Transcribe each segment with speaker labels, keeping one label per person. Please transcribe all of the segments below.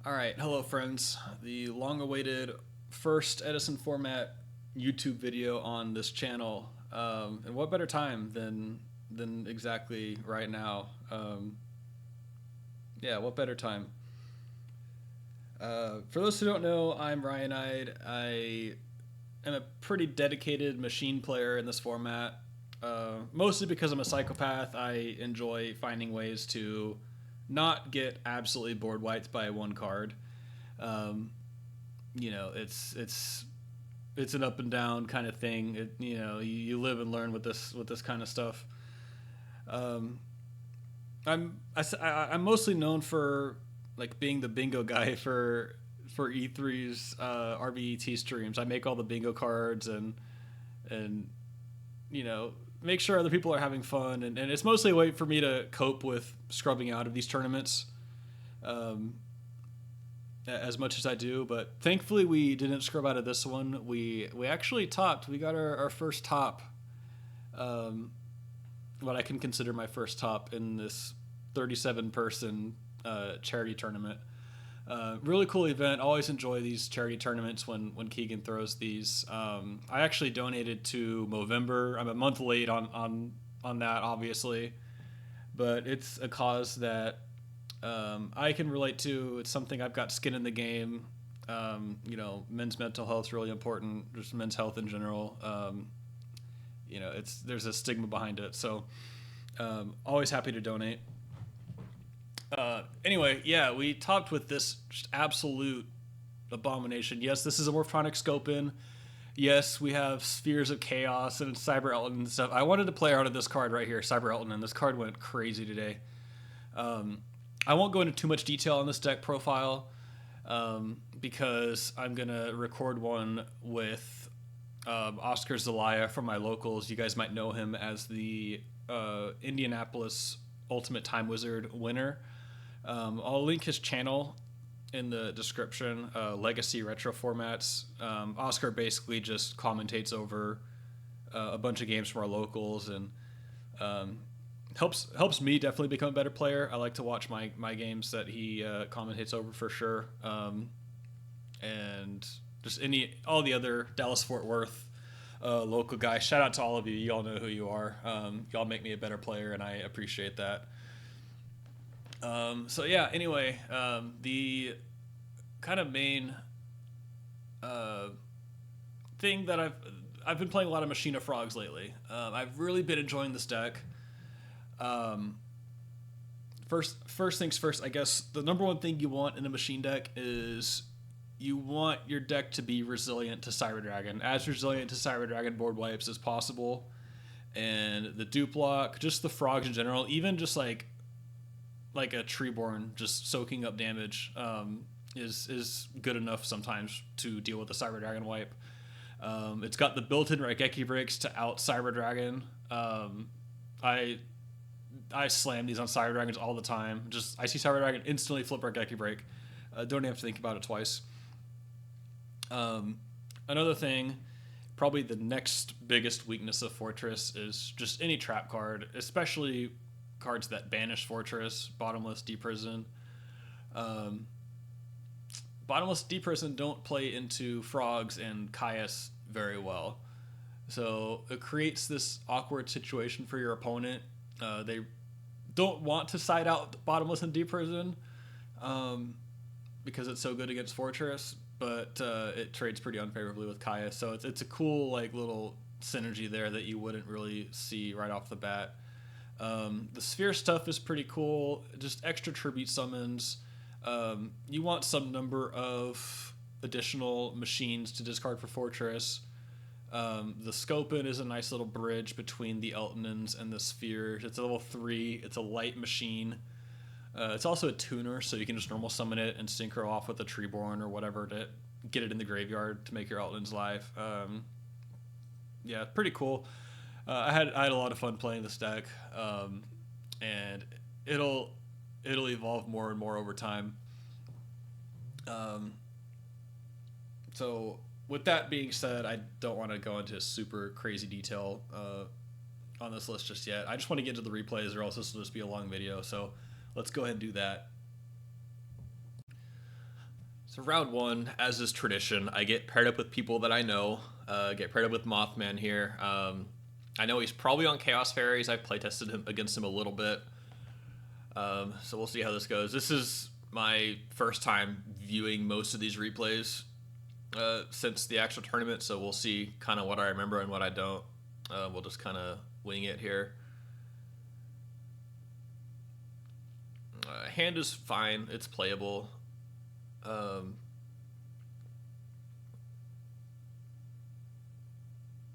Speaker 1: Alright, hello friends. The long-awaited first Edison format YouTube video on this channel. And what better time than exactly right now? Yeah, what better time? For those who don't know, I'm Ryan-eyed. I am a pretty dedicated machine player in this format. Mostly because I'm a psychopath. I enjoy finding ways to not get absolutely board wiped by one card. You know, it's an up and down kind of thing. You live and learn with this kind of stuff. I'm mostly known for like being the bingo guy for E3's RBCT streams. I make all the bingo cards and make sure other people are having fun, and it's mostly a way for me to cope with scrubbing out of these tournaments as much as I do. But thankfully we didn't scrub out of this one. We actually topped. We got our first top, what I can consider my first top in this 37 person charity tournament. Really cool event. Always enjoy these charity tournaments when Keegan throws these. I actually donated to Movember. I'm a month late on that, obviously, but it's a cause that I can relate to. It's something I've got skin in the game. Men's mental health is really important. Just men's health in general. There's a stigma behind it. So always happy to donate. Anyway, yeah, we topped with this just absolute abomination. Yes, this is a Morphtronic Scopin. Yes, we have Spheres of Chaos and Cyber Elton and stuff. I wanted to play out of this card right here, Cyber Elton, and this card went crazy today. I won't go into too much detail on this deck profile because I'm going to record one with Oscar Zelaya from my locals. You guys might know him as the Indianapolis Ultimate Time Wizard winner. I'll link his channel in the description. Legacy Retro Formats. Oscar basically just commentates over a bunch of games from our locals and helps me definitely become a better player. I like to watch my games that he commentates over for sure. And just all the other Dallas Fort Worth local guys. Shout out to all of you. You all know who you are. Y'all make me a better player, and I appreciate that. So yeah, anyway, the kind of main thing that I've been playing a lot of Machina Frogs lately. I've really been enjoying this deck. First things first, I guess the number one thing you want in a machine deck is you want your deck to be resilient to Cyberdragon, as resilient to Cyberdragon board wipes as possible. And the dupe block, just the frogs in general, even just like a Treeborn just soaking up damage is good enough sometimes to deal with the Cyberdragon wipe. It's got the built-in Raigeki breaks to out Cyberdragon. I slam these on Cyberdragons all the time. Just I see Cyberdragon, instantly flip Raigeki break. Don't even have to think about it twice. Another thing, probably the next biggest weakness of Fortress is just any trap card, especially cards that banish Fortress, Bottomless, Deep Prison. Bottomless, Deep Prison don't play into Frogs and Caius very well. So it creates this awkward situation for your opponent. They don't want to side out Bottomless and Deep Prison because it's so good against Fortress, but it trades pretty unfavorably with Caius. So it's a cool like little synergy there that you wouldn't really see right off the bat. The Sphere stuff is pretty cool. Just extra tribute summons. You want some number of additional machines to discard for Fortress. The Scopin is a nice little bridge between the Eltonins and the Spheres. It's a level 3. It's a light machine. It's also a tuner, so you can just normal summon it and synchro off with a Treeborn or whatever to get it in the graveyard to make your Eltonins live. Yeah, pretty cool. I had a lot of fun playing this deck, and it'll evolve more and more over time. So with that being said, I don't want to go into super crazy detail on this list just yet. I just want to get into the replays, or else this will just be a long video. So let's go ahead and do that. So round one, as is tradition, I get paired up with people that I know. Get paired up with Mothman here. I know he's probably on Chaos Fairies. I've playtested him against him a little bit. So we'll see how this goes. This is my first time viewing most of these replays since the actual tournament, so we'll see kind of what I remember and what I don't. We'll just kind of wing it here. Hand is fine. It's playable.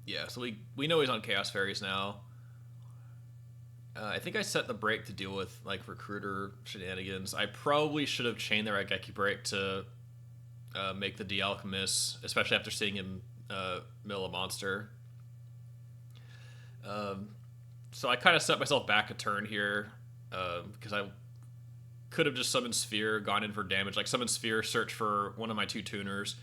Speaker 1: Yeah, so we know he's on Chaos Fairies now. I think I set the break to deal with like recruiter shenanigans. I probably should have chained the Raigeki break to make the D-Alchemist, especially after seeing him mill a monster. So I kind of set myself back a turn here because I could have just summoned Sphere, gone in for damage. Like summoned Sphere, search for one of my 2 tuners,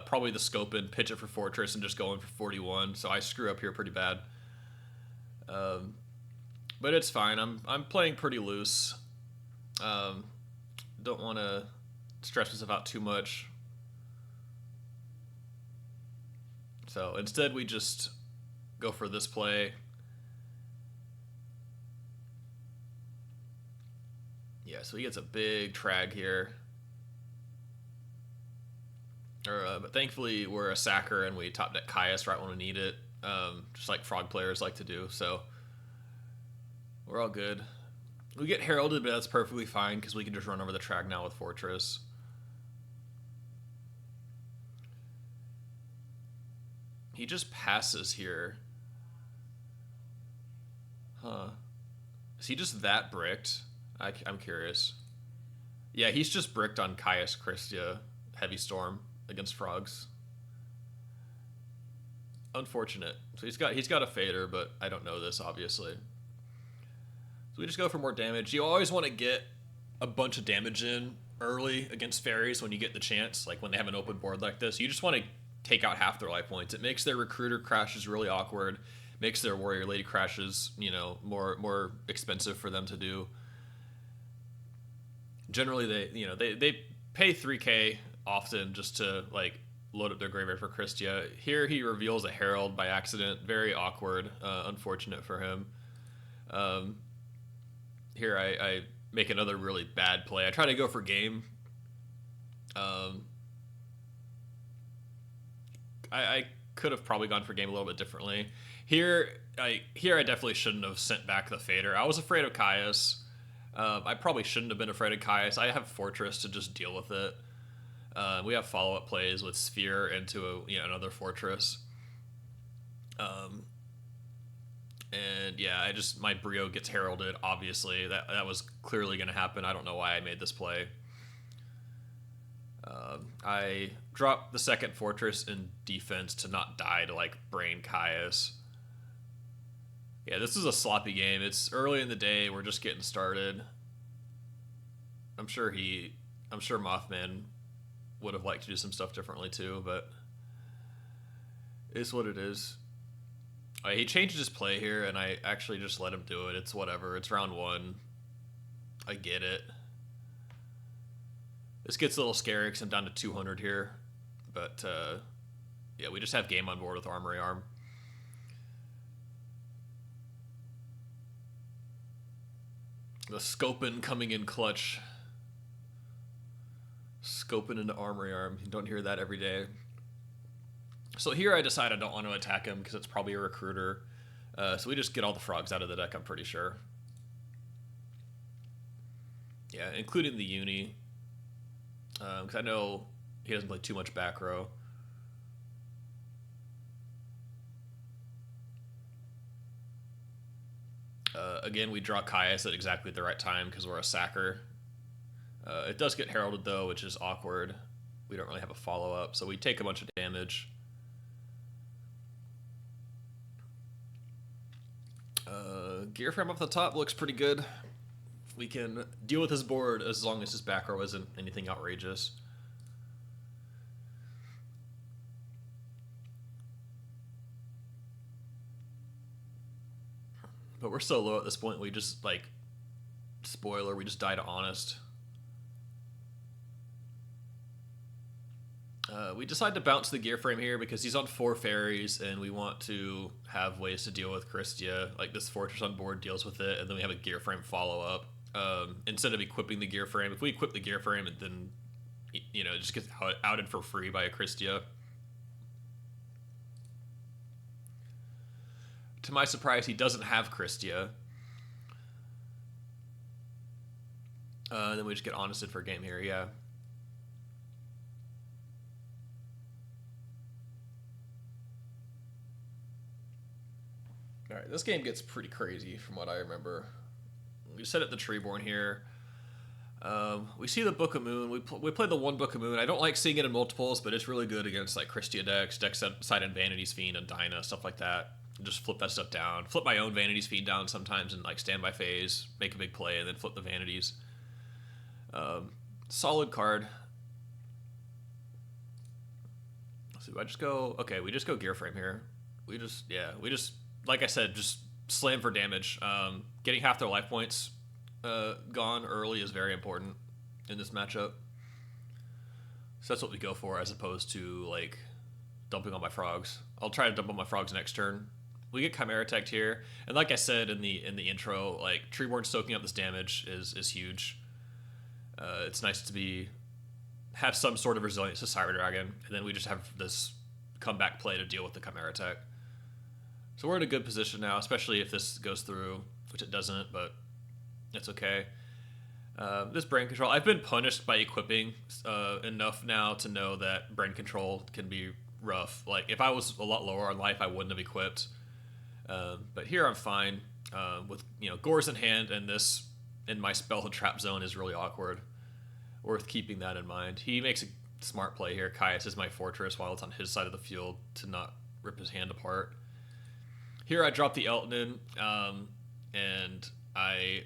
Speaker 1: probably the Scopen, pitch it for Fortress, and just go in for 41. So I screw up here pretty bad. But it's fine. I'm playing pretty loose. Don't want to stress myself out too much. So instead we just go for this play. Yeah, so he gets a big trag here. But thankfully we're a sacker and we top deck Caius right when we need it. Just like frog players like to do, so we're all good. We get heralded, but that's perfectly fine because we can just run over the trag now with Fortress. He just passes here. Huh. Is he just that bricked? I'm curious. Yeah, he's just bricked on Caius Christia Heavy Storm against frogs. Unfortunate. So he's got a fader, but I don't know this obviously. So we just go for more damage. You always want to get a bunch of damage in early against fairies when you get the chance, like when they have an open board like this. You just want to take out half their life points. It makes their recruiter crashes really awkward, makes their warrior lady crashes, you know, more expensive for them to do. Generally they pay 3k often just to like load up their graveyard for Christia. Here he reveals a herald by accident. Very awkward, unfortunate for him. Here I make another really bad play. I try to go for game. I could have probably gone for game a little bit differently. Here I definitely shouldn't have sent back the fader. I was afraid of Caius. I probably shouldn't have been afraid of Caius. I have Fortress to just deal with it. We have follow-up plays with Sphere into another Fortress. And yeah, my Brio gets heralded, obviously. That was clearly going to happen. I don't know why I made this play. I dropped the second Fortress in defense to not die to like brain Caius. Yeah, this is a sloppy game. It's early in the day. We're just getting started. I'm sure Mothman would have liked to do some stuff differently too, but it's what it is. He changed his play here, and I actually just let him do it. It's whatever. It's round 1. I get it. This gets a little scary because I'm down to 200 here. But, yeah, we just have game on board with Armory Arm. The Scopen coming in clutch. Scoping into Armory Arm. You don't hear that every day. So here I decide I don't want to attack him because it's probably a recruiter. So we just get all the frogs out of the deck, I'm pretty sure. Yeah, including the uni. Because I know he doesn't play too much back row. Again, we draw Caius at exactly the right time because we're a sacker. It does get heralded though, which is awkward. We don't really have a follow-up, so we take a bunch of damage. Gear frame off the top looks pretty good. We can deal with his board as long as his back row isn't anything outrageous. But we're so low at this point, we just, like, spoiler, we just die to Honest. We decide to bounce the gear frame here because he's on 4 fairies, and we want to have ways to deal with Christia. Like this fortress on board deals with it, and then we have a gear frame follow up. Instead of equipping the gear frame, if we equip the gear frame, and then it just gets outed for free by a Christia. To my surprise, he doesn't have Christia. Then we just get honested for a game here, yeah. Alright, this game gets pretty crazy from what I remember. We set up the Treeborn here. We see the Book of Moon. We play the one Book of Moon. I don't like seeing it in multiples, but it's really good against like Christia decks, Side and Vanity's Fiend and Dinah, stuff like that. Just flip that stuff down. Flip my own Vanity's Fiend down sometimes and like stand by phase, make a big play, and then flip the Vanities. Solid card. So I just go... Okay, we just go Gear Frame here. We just, like I said, just slam for damage. Getting half their life points gone early is very important in this matchup. So that's what we go for, as opposed to like dumping on my frogs. I'll try to dump on my frogs next turn. We get Chimera Tech here, and like I said in the intro, like Treeborn soaking up this damage is huge. It's nice to have some sort of resilience to Cyberdragon, and then we just have this comeback play to deal with the Chimera Tech. So we're in a good position now, especially if this goes through, which it doesn't, but it's okay. This brain control, I've been punished by equipping enough now to know that brain control can be rough. Like if I was a lot lower on life, I wouldn't have equipped. But here I'm fine with Gores in hand, and this in my spell and trap zone is really awkward. Worth keeping that in mind. He makes a smart play here. Caius is my fortress while it's on his side of the field to not rip his hand apart. Here I drop the Elton and I,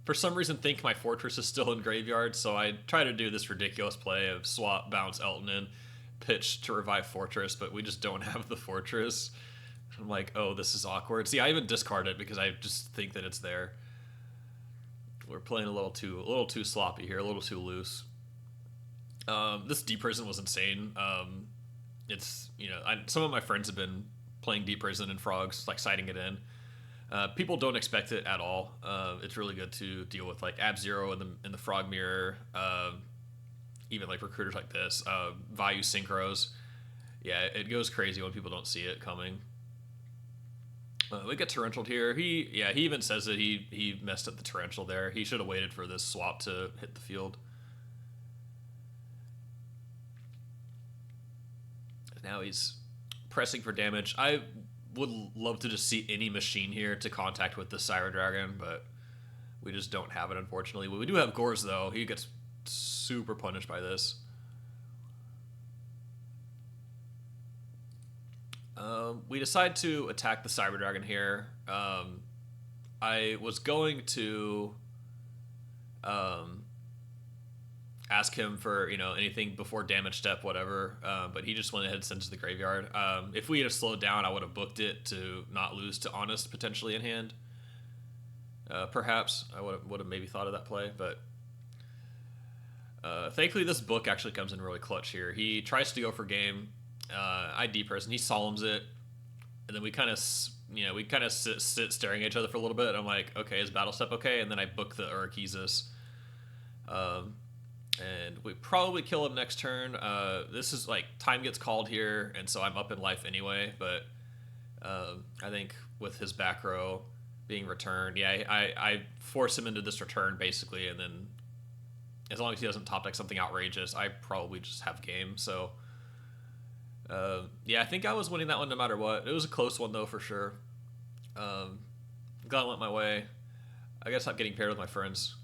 Speaker 1: for some reason, think my fortress is still in graveyard, so I try to do this ridiculous play of swap, bounce Elton in, pitch to revive fortress, but we just don't have the fortress. I'm like, oh, this is awkward. See, I even discard it because I just think that it's there. We're playing a little too sloppy here, a little too loose. This Deep Prison was insane. It's some of my friends have been playing Deep Prison and Frogs, like siding it in. People don't expect it at all. It's really good to deal with like Ab Zero in the Frog Mirror, even like recruiters like this, Vayu Synchros. Yeah, it goes crazy when people don't see it coming. We get Torrential here. He even says that he messed up the Torrential there. He should have waited for this swap to hit the field. Now he's pressing for damage. I would love to just see any machine here to contact with the Cyberdragon, but we just don't have it, unfortunately. We do have Gores, though. He gets super punished by this. We decide to attack the Cyberdragon here. I was going to ask him for anything before damage step, whatever, but he just went ahead and sent it to the graveyard. If we had slowed down, I would have booked it to not lose to Honest potentially in hand. Perhaps I would have maybe thought of that play, but thankfully this book actually comes in really clutch here. He tries to go for game. I depress and he solemns it, and then we kind of sit staring at each other for a little bit. And I'm like, okay, is battle step okay? And then I book the Urakesis, and we probably kill him next turn. This is like time gets called here, and so I'm up in life anyway. But I think with his back row being returned, I force him into this return basically, and then as long as he doesn't top deck something outrageous, I probably just have game. So. I think I was winning that one no matter what. It was a close one, though, for sure. Glad I went my way. I gotta stop getting paired with my friends.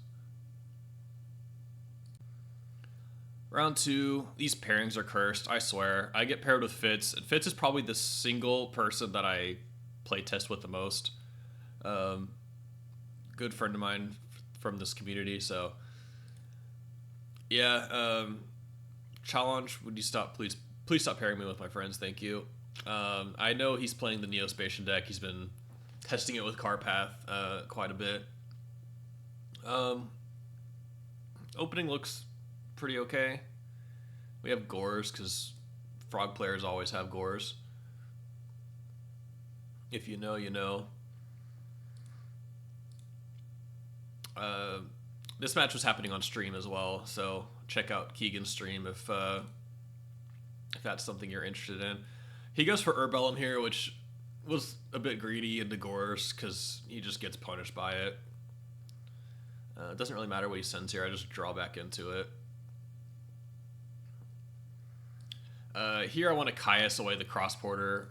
Speaker 1: Round 2. These pairings are cursed, I swear. I get paired with Fitz, and Fitz is probably the single person that I play test with the most. Good friend of mine from this community, so... Yeah, challenge, would you stop, please stop pairing me with my friends, thank you. I know he's playing the Neo-Spacian deck. He's been testing it with Carpath quite a bit. Opening looks pretty okay. We have Gores because Frog players always have Gores. If you know, you know. This match was happening on stream as well, so check out Keegan's stream if that's something you're interested in. He goes for Urbellum here, which was a bit greedy into Gores because he just gets punished by it. It doesn't really matter what he sends here. I just draw back into it. Here I want to Caius away the Crossporter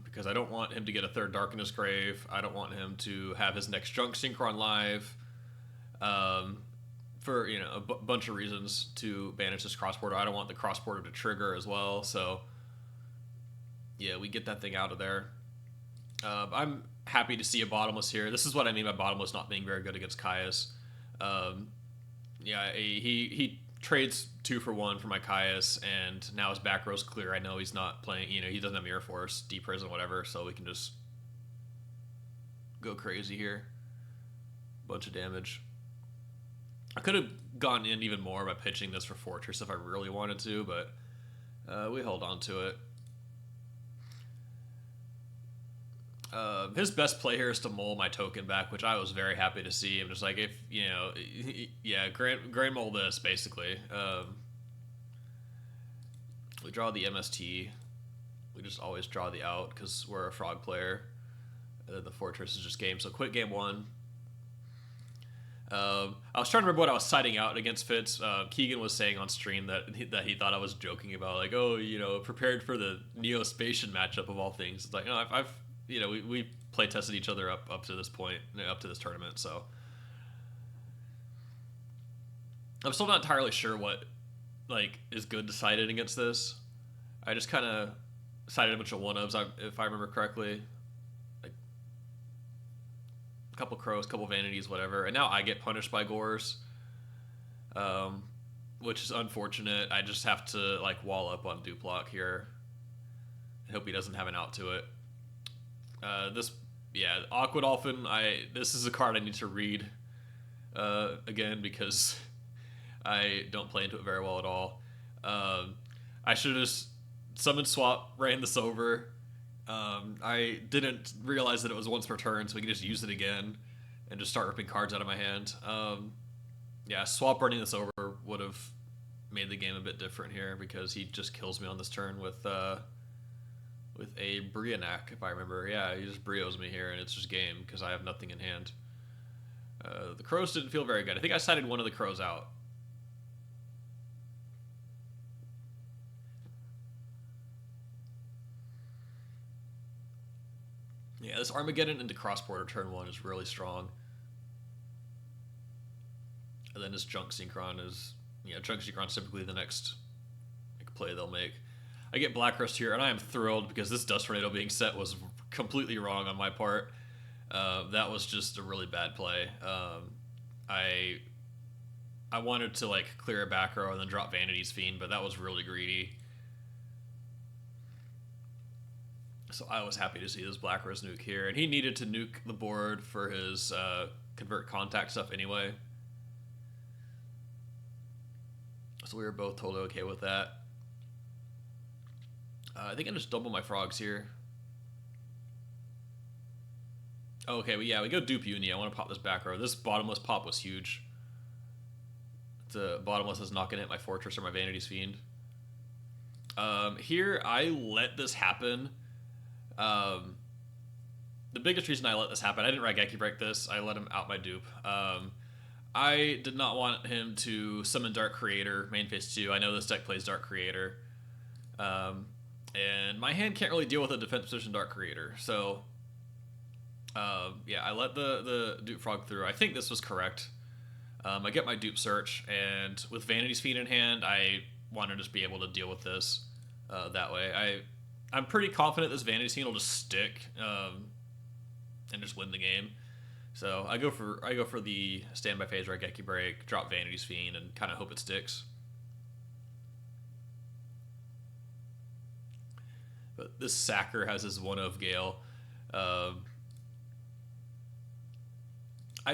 Speaker 1: because I don't want him to get a third Darkness Grave. I don't want him to have his next Junk Synchron live. For a bunch of reasons to banish this Crossporter. I don't want the Crossporter to trigger as well. So yeah, we get that thing out of there. I'm happy to see a Bottomless here. This is what I mean by Bottomless not being very good against Caius. Yeah, he trades 2 for 1 for my Caius, and now his back row's clear. I know he's not playing, he doesn't have Mirror Force, Deep Prison, whatever, so we can just go crazy here. Bunch of damage. I could have gone in even more by pitching this for Fortress if I really wanted to, but we hold on to it. His best play here is to mull my token back, which I was very happy to see. I'm just like, if, yeah, grand mull this, basically. We draw the MST. We just always draw the out because we're a frog player. And then the Fortress is just game. So quit game 1. I was trying to remember what I was siding out against Fitz. Keegan was saying on stream that he thought I was joking about, like, oh, prepared for the Neo-Spacian matchup of all things. It's like, no, I've we play tested each other up to this point, up to this tournament, so I'm still not entirely sure what is good decided against this. I just kind of decided a bunch of one-ofs, if I remember correctly, like a couple crows, couple vanities, whatever, and now I get punished by Gores, which is unfortunate. I just have to wall up on Duplock here. I hope he doesn't have an out to it. Aqua Dolphin, this is a card I need to read again because I don't play into it very well at all. I should have just summon swap, ran this over. I didn't realize that it was once per turn, so we can just use it again and just start ripping cards out of my hand. Yeah, swap running this over would have made the game a bit different here because he just kills me on this turn with a Brianak, if I remember. Yeah, he just Brios me here, and it's just game because I have nothing in hand. The crows didn't feel very good. I think I sided one of the crows out. Yeah, this Armageddon into Crossporter turn 1 is really strong. And then this Junk Synchron is... Junk Synchron's typically the next play they'll make. I get Black Rust here, and I am thrilled because this Dust Tornado being set was completely wrong on my part. That was just a really bad play. I wanted to clear a back row and then drop Vanity's Fiend, but that was really greedy. So I was happy to see this Black Rust nuke here, and he needed to nuke the board for his convert contact stuff anyway. So we were both totally okay with that. I think I just double my frogs here. Oh, okay, we go dupe Uni. I want to pop this back row. This bottomless pop was huge. The bottomless is not going to hit my Fortress or my Vanity's Fiend. Here, I let this happen. The biggest reason I let this happen, I didn't Raigeki break this. I let him out my dupe. I did not want him to summon Dark Creator, main phase 2. I know this deck plays Dark Creator. And my hand can't really deal with a defense position Dark Creator, so yeah, I let the dupe frog through. I think this was correct. I get my dupe search, and with Vanity's Fiend in hand, I want to just be able to deal with this that way. I'm pretty confident this Vanity's Fiend will just stick and just win the game. So I go for the standby phase Raigeki break, drop Vanity's Fiend, and kind of hope it sticks. But this Sacker has his one of Gale. I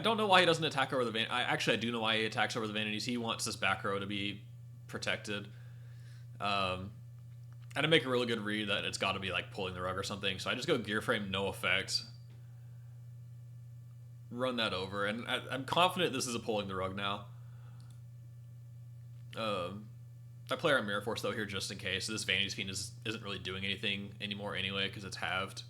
Speaker 1: don't know why he doesn't attack over the Vanities. Actually, I do know why he attacks over the Vanities. He wants this back row to be protected. had to make a really good read that it's got to be like pulling the rug or something. So I just go gear frame, no effect. Run that over, and I'm confident this is a pulling the rug now. I play our Mirror Force though here just in case. So this Vanity Fiend isn't really doing anything anymore anyway because it's halved.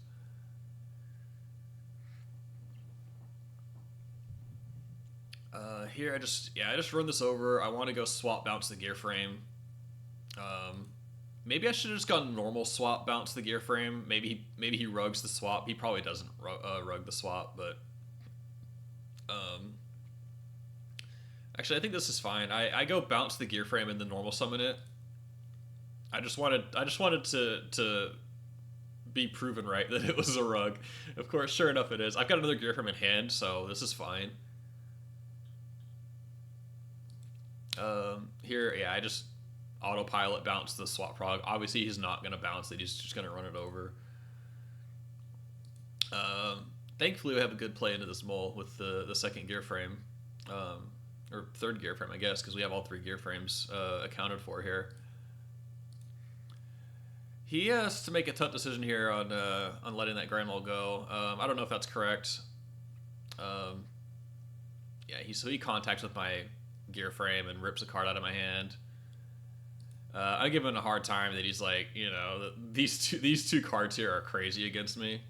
Speaker 1: Here I just run this over. I want to go swap bounce the gear frame. Maybe I should have just gone normal swap bounce the gear frame. Maybe he rugs the swap. He probably doesn't rug the swap, but actually I think this is fine. I go bounce the gear frame and then normal summon it. I just wanted to be proven right that it was a rug. Of course, sure enough it is. I've got another gear frame in hand, so this is fine. Here, yeah, I just autopilot bounce the swap prog. Obviously, he's not going to bounce it. He's just going to run it over. Thankfully, we have a good play into this mole with the second gear frame. Or third gear frame, I guess, because we have all three gear frames accounted for here. He has to make a tough decision here on letting that Grand Mole go. I don't know if that's correct. Yeah, so he contacts with my gear frame and rips a card out of my hand. I give him a hard time that he's like, you know, these two cards here are crazy against me.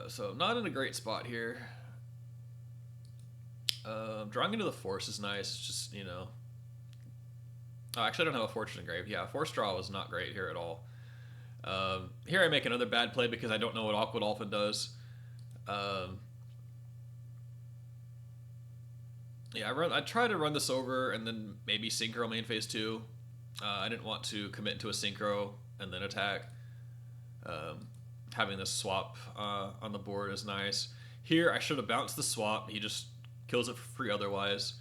Speaker 1: So not in a great spot here. Drawing into the Force is nice. It's just, you know. Oh, actually, I don't have a Fortune Engraved. Yeah, Force draw was not great here at all. Here I make another bad play because I don't know what Aqua Dolphin does. Yeah, I try to run this over and then maybe Synchro main phase 2. I didn't want to commit to a Synchro and then attack. Having this swap on the board is nice. Here, I should have bounced the swap. He just kills it for free otherwise.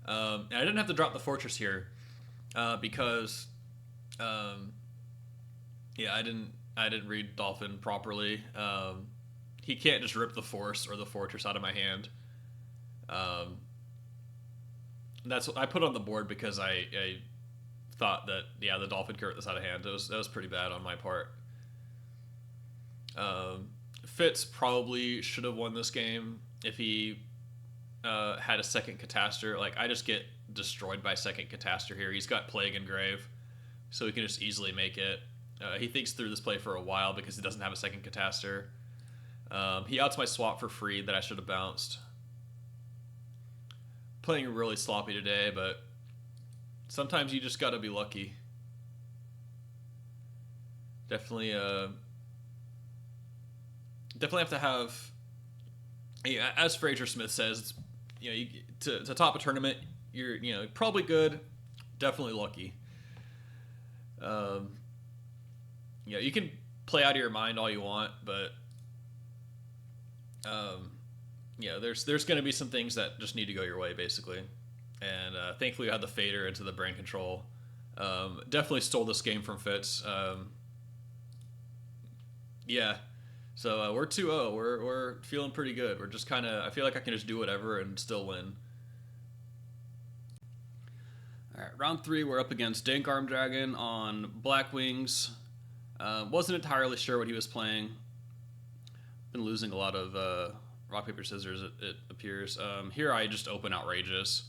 Speaker 1: And I didn't have to drop the Fortress here because, yeah, I didn't read Dolphin properly. He can't just rip the Force or the Fortress out of my hand. That's what I put on the board because I thought that, yeah, the Dolphin could rip this out of hand. That was pretty bad on my part. Fitz probably should have won this game if he had a second Catastor. Like, I just get destroyed by second Catastor here. He's got Plague Engrave, so he can just easily make it. He thinks through this play for a while because he doesn't have a second Catastor. He outs my swap for free that I should have bounced. Playing really sloppy today, but sometimes you just gotta be lucky. Definitely have to have, yeah, as Fraser Smith says, it's, you know, to top a tournament, you're, you know, probably good, definitely lucky. Yeah, you can play out of your mind all you want, but yeah, there's going to be some things that just need to go your way, basically. And thankfully, I had the Fader into the brain control. Definitely stole this game from Fitz. Yeah. So we're 2-0. We're feeling pretty good. We're just kind of, I feel like I can just do whatever and still win. All right, round 3, we're up against Dankarmeddragon on Blackwings. Wasn't entirely sure what he was playing. Been losing a lot of rock, paper, scissors, it appears. Here I just open Outrageous.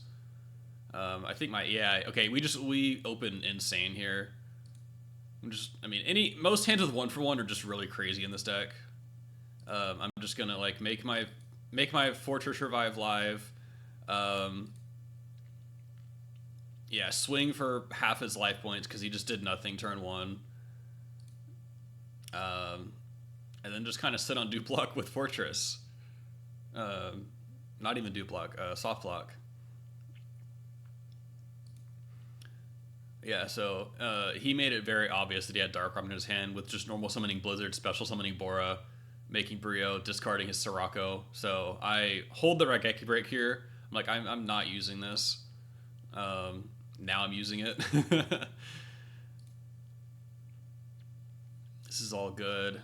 Speaker 1: I think okay, we open Insane here. Most hands with 1-for-1 are just really crazy in this deck. I'm just gonna like make my Fortress Revive live. Yeah, swing for half his life points because he just did nothing turn 1. And then just kind of sit on Duplock with Fortress. Not even Duplock, Soft Block. Yeah, so he made it very obvious that he had Darkrai in his hand with just normal summoning Blizzard, special summoning Bora, making Brio, discarding his Sirocco. So I hold the Raigeki break here. I'm like, I'm not using this. Now I'm using it. This is all good.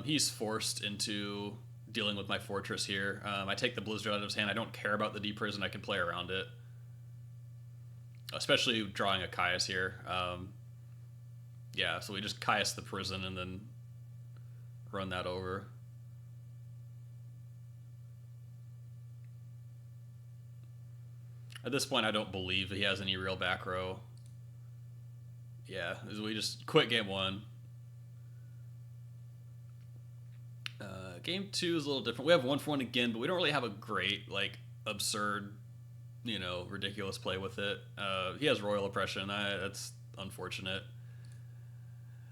Speaker 1: He's forced into dealing with my fortress here. I take the Blizzard out of his hand. I don't care about the Deep Prison. I can play around it. Especially drawing a Caius here. Yeah, so we just Caius the prison and then run that over. At this point, I don't believe he has any real back row. Yeah, we just quit game 1. Game 2 is a little different. We have 1-for-1 again, but we don't really have a great, like, absurd, you know, ridiculous play with it. He has Royal Oppression. That's unfortunate.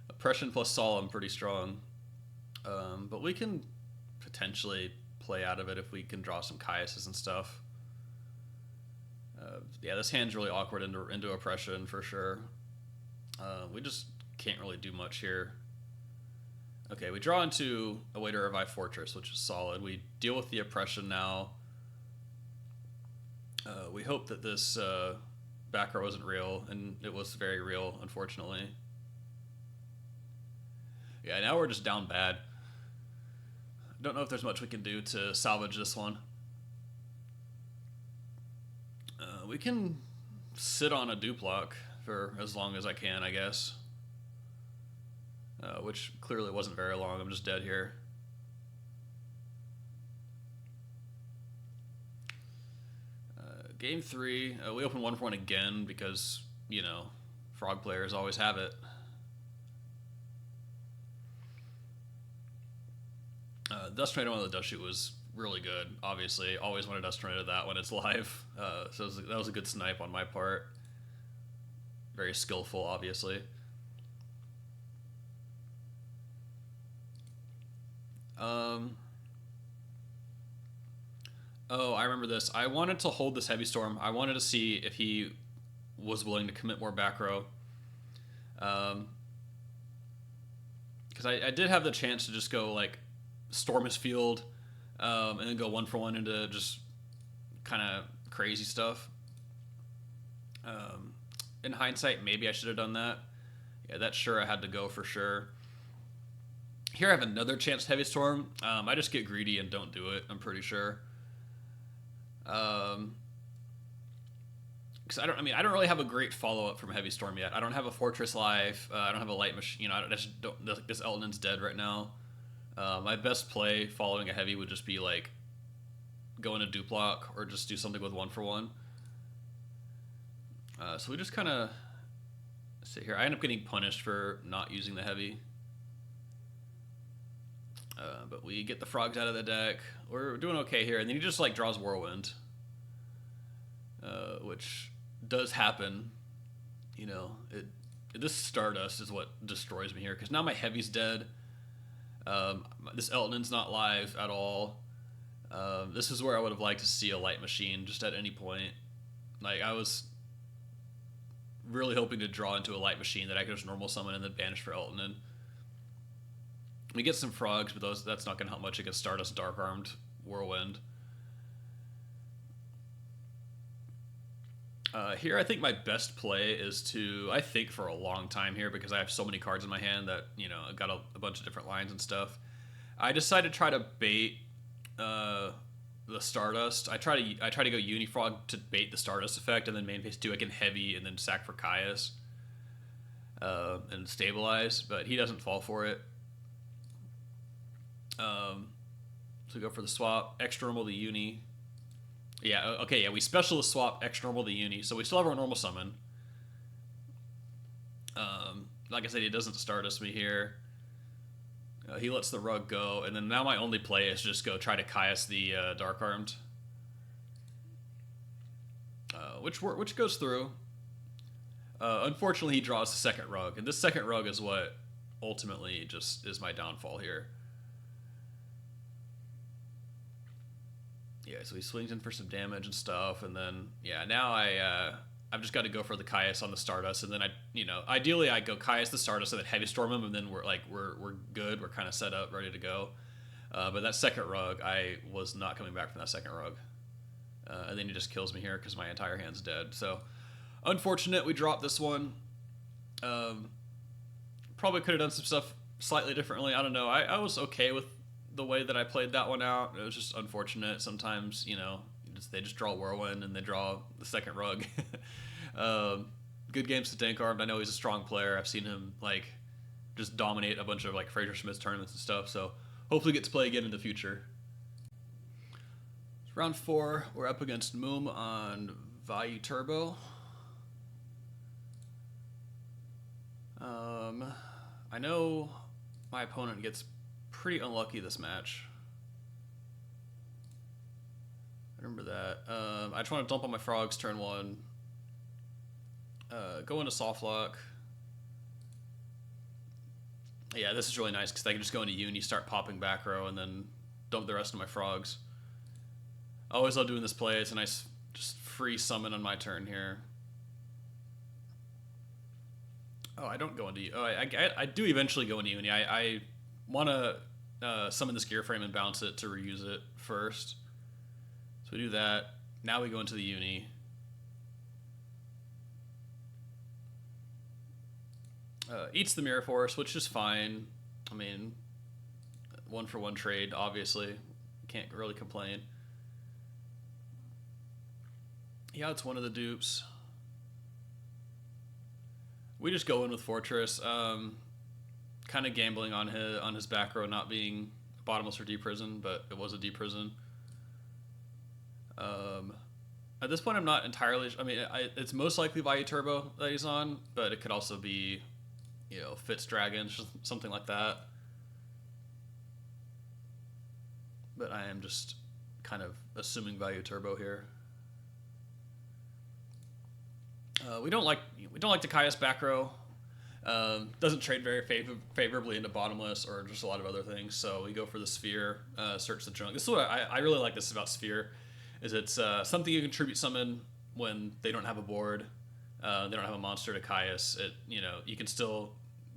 Speaker 1: Oppression plus Solemn, pretty strong. But we can potentially play out of it if we can draw some Caiuses and stuff. Yeah, this hand's really awkward into Oppression for sure. We just can't really do much here. Okay, we draw into a way to revive Fortress, which is solid. We deal with the Oppression now. We hope that this back row isn't real, and it was very real, unfortunately. Yeah, now we're just down bad. Don't know if there's much we can do to salvage this one. We can sit on a Duplock for as long as I can, I guess. Which clearly wasn't very long. I'm just dead here. Game 3, we open 1-for-1 again because, you know, frog players always have it. Dust Tornado on the Dust Shoot was really good, obviously. Always want to Dust Tornado that when it's live. So that was a good snipe on my part. Very skillful, obviously. Oh, I remember this. I wanted to hold this Heavy Storm. I wanted to see if he was willing to commit more back row. Because I did have the chance to just go, like, storm his field, and then go 1-for-1 into just kind of crazy stuff. In hindsight, maybe I should have done that. Yeah, that's sure I had to go for sure. Here I have another chance to Heavy Storm. I just get greedy and don't do it, I'm pretty sure. Because I don't really have a great follow-up from Heavy Storm yet. I don't have a Fortress live. I don't have a Light Machine. You know, this Elton's dead right now. My best play following a Heavy would just be like go in a Duplock or just do something with 1-for-1. So we just kind of sit here. I end up getting punished for not using the Heavy. But we get the frogs out of the deck. We're doing okay here. And then he just like draws Whirlwind. Which does happen. You know, this Stardust is what destroys me here. Because now my Heavy's dead. This Elton's not live at all. This is where I would have liked to see a Light Machine just at any point. Like, I was really hoping to draw into a Light Machine that I could just normal summon and then banish for Elton. And we get some frogs, but that's not going to help much against Stardust Dark Armed Whirlwind. Here, I think my best play is to, I think for a long time here, because I have so many cards in my hand that, you know, I've got a bunch of different lines and stuff. I decided to try to bait the Stardust. I try to go Unifrog to bait the Stardust effect, and then main phase 2 I can Heavy and then sack for Caius and stabilize, but he doesn't fall for it. So we go for the swap, extra normal the Uni. Yeah, okay, yeah, we specialist swap extra normal the Uni, so we still have our normal summon. Like I said, he doesn't Stardust me here. He lets the rug go, and then now my only play is just go try to Caius the Dark Armed. Which goes through. Unfortunately, he draws the second rug, and this second rug is what ultimately just is my downfall here. Yeah, so he swings in for some damage and stuff, and then, yeah, now I've just got to go for the Caius on the Stardust, and then ideally I go Caius the Stardust and then Heavy Storm him, and then we're good, we're kind of set up, ready to go. But that second rug, I was not coming back from that second rug. And then he just kills me here because my entire hand's dead. So, unfortunate, we dropped this one. Probably could have done some stuff slightly differently, I don't know. I was okay with the way that I played that one out. It was just unfortunate. Sometimes, you know, they just draw Whirlwind and they draw the second rug. Good games to Dankarmed. I know he's a strong player. I've seen him like just dominate a bunch of like Fraser Smith's tournaments and stuff. So hopefully get to play again in the future. Round 4, we're up against Moom on Vayu Turbo. I know my opponent gets pretty unlucky this match. I remember that. I just want to dump on my frogs turn 1. Go into soft lock. Yeah, this is really nice because I can just go into Uni, start popping back row, and then dump the rest of my frogs. I always love doing this play. It's a nice just free summon on my turn here. Oh, I don't go into... Oh, I do eventually go into Uni. I want to summon this gear frame and bounce it to reuse it first. So we do that. Now we go into the Uni. Eats the Mirror Force, which is fine. I mean, 1-for-1 trade, obviously. Can't really complain. Yeah, it's one of the dupes. We just go in with Fortress. Kind of gambling on his back row not being bottomless or deep prison, but it was a deep prison. At this point, I'm not entirely... I mean, it's most likely Vayu Turbo that he's on, but it could also be, you know, Fitz Dragon, something like that. But I am just kind of assuming Vayu Turbo here. We don't like the Caius back row. Doesn't trade very favorably into bottomless or just a lot of other things. So we go for the Sphere, search the junk. This is what I really like this about Sphere, is it's something you contribute summon when they don't have a board, they don't have a monster to Caius. You know, you can still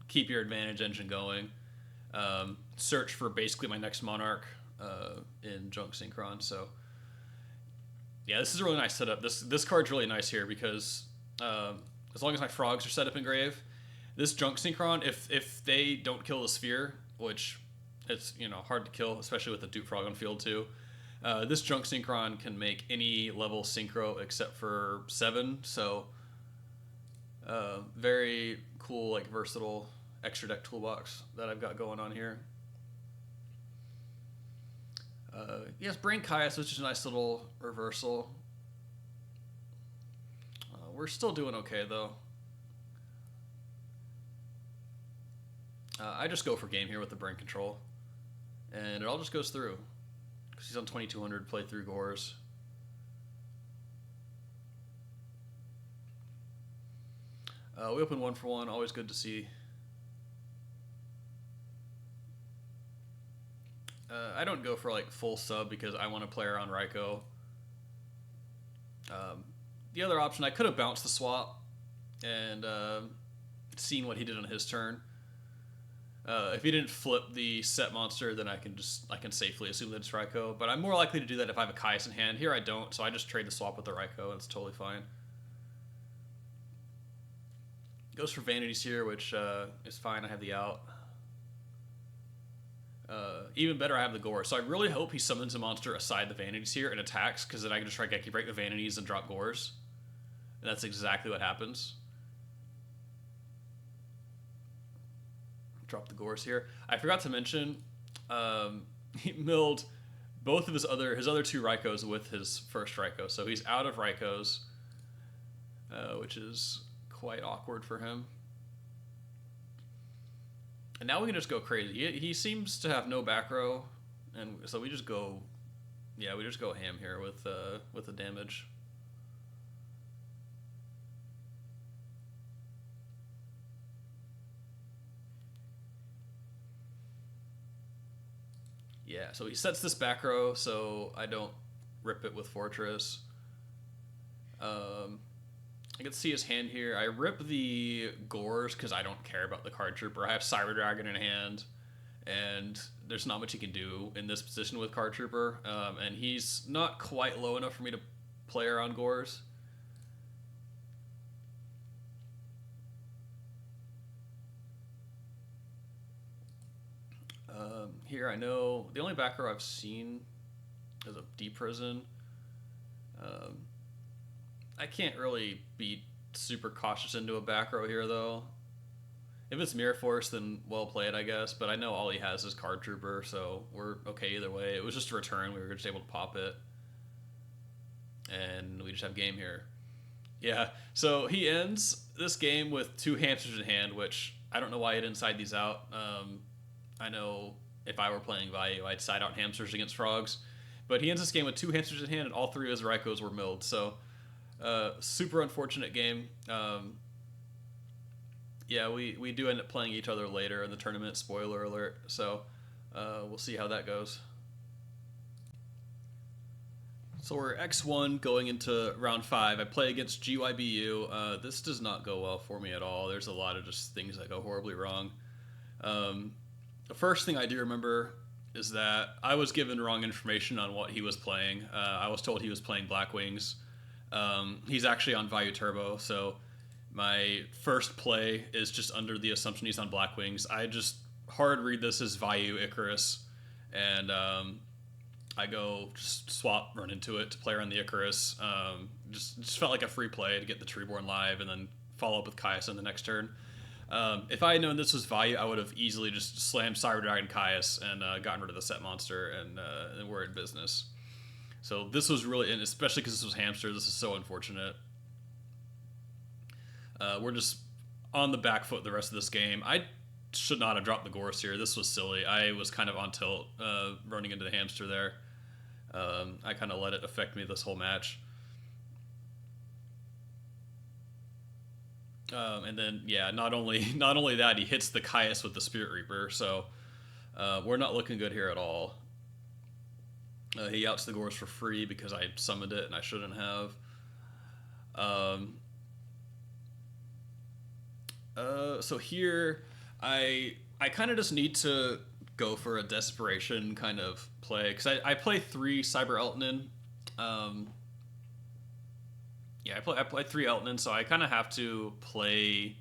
Speaker 1: keep your advantage engine going. Search for basically my next Monarch in Junk Synchron. So yeah, this is a really nice setup. This card's really nice here because as long as my frogs are set up in grave, this Junk Synchron, if they don't kill the Sphere, which it's, you know, hard to kill, especially with the dupe frog on field too, this Junk Synchron can make any level synchro except for 7. So very cool, like versatile extra deck toolbox that I've got going on here. Yes, Brain Caius, which is a nice little reversal. We're still doing okay, though. I just go for game here with the Brain Control. And it all just goes through. Because he's on 2200, play through Gores. We open 1-for-1, always good to see. I don't go for like full sub because I want to play around Raikou. The other option, I could have bounced the swap and seen what he did on his turn. If he didn't flip the set monster, then I can safely assume that it's Raikou. But I'm more likely to do that if I have a Caius in hand. Here I don't, so I just trade the swap with the Raikou, and it's totally fine. Goes for Vanities here, which is fine. I have the out. Even better, I have the Gore. So I really hope he summons a monster aside the Vanities here and attacks, because then I can just try Geki Break the Vanities and drop Gores. And that's exactly what happens. Drop the Gores here. I forgot to mention, he milled both of his other 2 Raikous with his first Raikou. So he's out of Raikous, which is quite awkward for him. And now we can just go crazy. He seems to have no back row, and so we just go, yeah, we just go ham here with the damage. Yeah, so he sets this back row so I don't rip it with Fortress. I can see his hand here. I rip the Gores because I don't care about the card Trooper. I have Cyber Dragon in hand, and there's not much he can do in this position with card Trooper. And he's not quite low enough for me to play around Gores. Here I know the only back row I've seen is a D prison. Um, I can't really be super cautious into a back row here though. If it's Mirror Force, then well played, I guess. But I know all he has is Card Trooper, so we're okay either way. It was just a return. We were just able to pop it. And we just have game here. Yeah, so he ends this game with 2 hamsters in hand, which I don't know why he didn't side these out. I know if I were playing Vayu, I'd side out hamsters against frogs. But he ends this game with 2 hamsters in hand, and all 3 of his Raikos were milled. So, super unfortunate game. Yeah, we do end up playing each other later in the tournament, spoiler alert. So, we'll see how that goes. So we're X1 going into round 5. I play against GYBU. This does not go well for me at all. There's a lot of just things that go horribly wrong. The first thing I do remember is that I was given wrong information on what he was playing. I was told he was playing Blackwings. He's actually on Vayu Turbo, so my first play is just under the assumption he's on Blackwings. I just hard read this as Vayu Icarus, and I go just swap, run into it to play around the Icarus. Just felt like a free play to get the Treeborn live and then follow up with Caius on the next turn. If I had known this was Vayu, I would have easily just slammed Cyberdragon Caius and gotten rid of the set monster, and we're in business. So this was really, and especially because this was Hamster, this is so unfortunate. We're just on the back foot the rest of this game. I should not have dropped the Gorse here. This was silly. I was kind of on tilt running into the Hamster there. I kind of let it affect me this whole match. And then, yeah, not only that, he hits the Caius with the Spirit Reaper, so we're not looking good here at all. He outs the Gorse for free because I summoned it and I shouldn't have. So here, I kind of just need to go for a desperation kind of play, because I play 3 Cyber Eltonin. Yeah, I play 3 Eltonin, so I kind of have to play.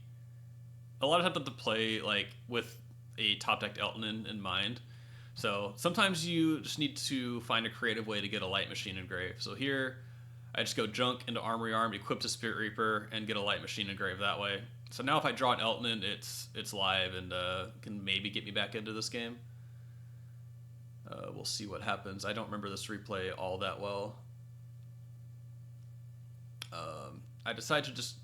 Speaker 1: A lot of times I have to play like with a top decked Eltonin in mind. So sometimes you just need to find a creative way to get a Light Machine Engrave. So here, I just go Junk into Armory Arm, equip to Spirit Reaper, and get a Light Machine Engrave that way. So now if I draw an Eltonin, it's live and can maybe get me back into this game. We'll see what happens. I don't remember this replay all that well. I decided to just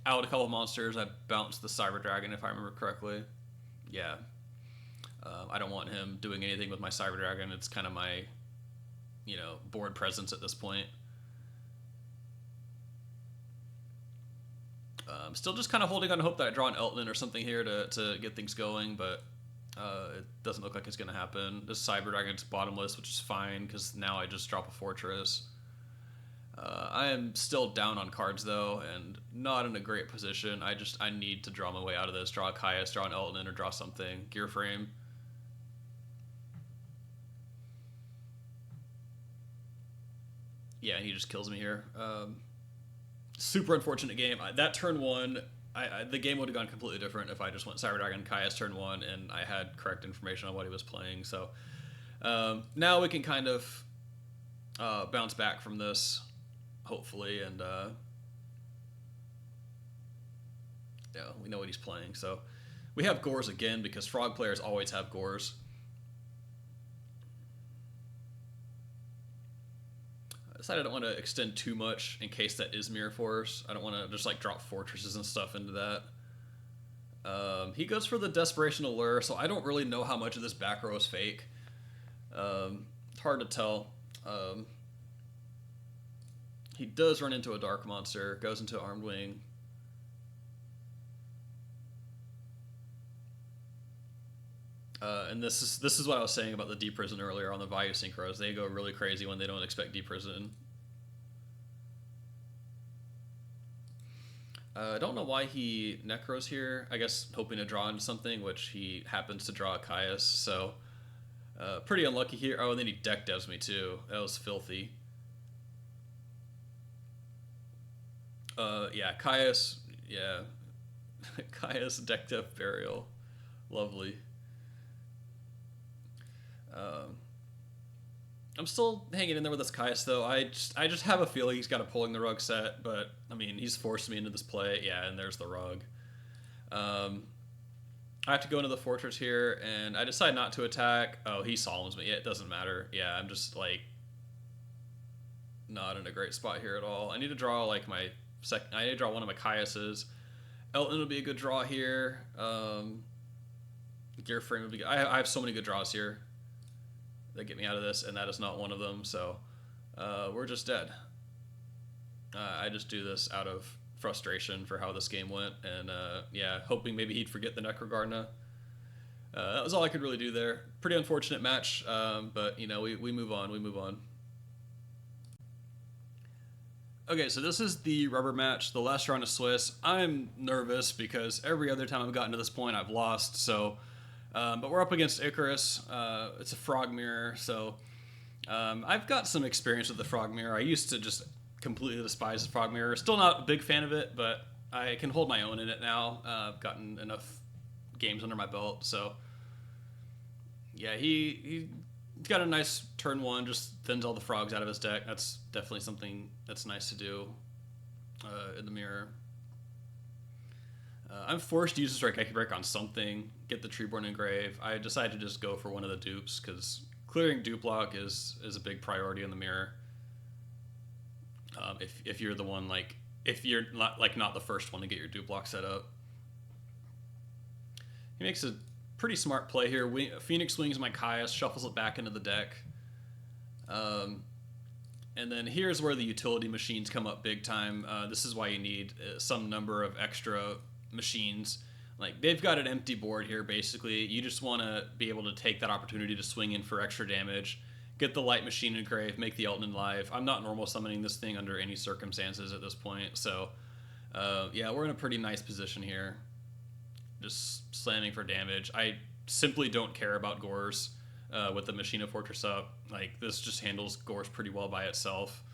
Speaker 1: out a couple of monsters. I bounced the Cyberdragon, if I remember correctly. Yeah. I don't want him doing anything with my Cyberdragon. It's kind of my, board presence at this point. I'm still just kind of holding on hope that I draw an Eltonin or something here to get things going, but it doesn't look like it's going to happen. This Cyberdragon's bottomless, which is fine, because now I just drop a Fortress. I am still down on cards, though, and not in a great position. I need to draw my way out of this. Draw a Caius, draw an Eltonin, or draw something. Gear Frame. Yeah, he just kills me here. Super unfortunate game. That turn 1, the game would have gone completely different if I just went Cyberdragon Caius turn 1 and I had correct information on what he was playing. So now we can kind of bounce back from this, hopefully, and we know what he's playing. So we have Gores again, because Frog players always have Gores. I decided I don't want to extend too much in case that is Mirror Force. I don't want to just like drop Fortresses and stuff into that. He goes for the Desperation Allure, so I don't really know how much of this back row is fake. It's hard to tell. He does run into a Dark Monster, goes into Armed Wing. And this is what I was saying about the Deep Prison earlier on the Vayu Synchros. They go really crazy when they don't expect Deep Prison. I don't know why he Necros here. I guess hoping to draw into something, which he happens to draw a Caius. So pretty unlucky here. Oh, and then he deck devs me too. That was filthy. Yeah, Caius. Yeah, Caius deck dev Burial. Lovely. Um, I'm still hanging in there with this Caius, though. I just have a feeling he's got a pulling the rug set, but I mean, he's forced me into this play. Yeah, and there's the rug. I have to go into the fortress here, and I decide not to attack. Oh, he solemns me. Yeah, it doesn't matter. Yeah, I'm just like not in a great spot here at all. I need to draw like my second. I need to draw one of my Caiuses. Elton will be a good draw here. Gear frame would be good. I have so many good draws here that get me out of this, and that is not one of them. So we're just dead. I just do this out of frustration for how this game went, and yeah, hoping maybe he'd forget the Necrogarna. That was all I could really do there. Pretty unfortunate match, but you know, we move on. We move on. Okay, so this is the rubber match, the last round of Swiss. I'm nervous because every other time I've gotten to this point, I've lost. So, but we're up against Icarus. It's a frog mirror, so I've got some experience with the frog mirror. I used to just completely despise the frog mirror. Still not a big fan of it, but I can hold my own in it now. I've gotten enough games under my belt, so yeah, he's got a nice turn one, just thins all the frogs out of his deck. That's definitely something that's nice to do in the mirror. I'm forced to use a Strike Echo Break on something, get the Treeborn Engrave. I decided to just go for one of the dupes because clearing dupe block is a big priority in the mirror. If you're the one, like, if you're not the first one to get your dupe block set up. He makes a pretty smart play here. Phoenix swings my Caius, shuffles it back into the deck. And then here's where the utility machines come up big time. This is why you need some number of extra machines. Like, they've got an empty board here, basically. You just want to be able to take that opportunity to swing in for extra damage, get the light machine engrave, make the Elton live. I'm not normal summoning this thing under any circumstances at this point. So, yeah, we're in a pretty nice position here. Just slamming for damage. I simply don't care about Gores with the Machina Fortress up. Like, this just handles Gores pretty well by itself.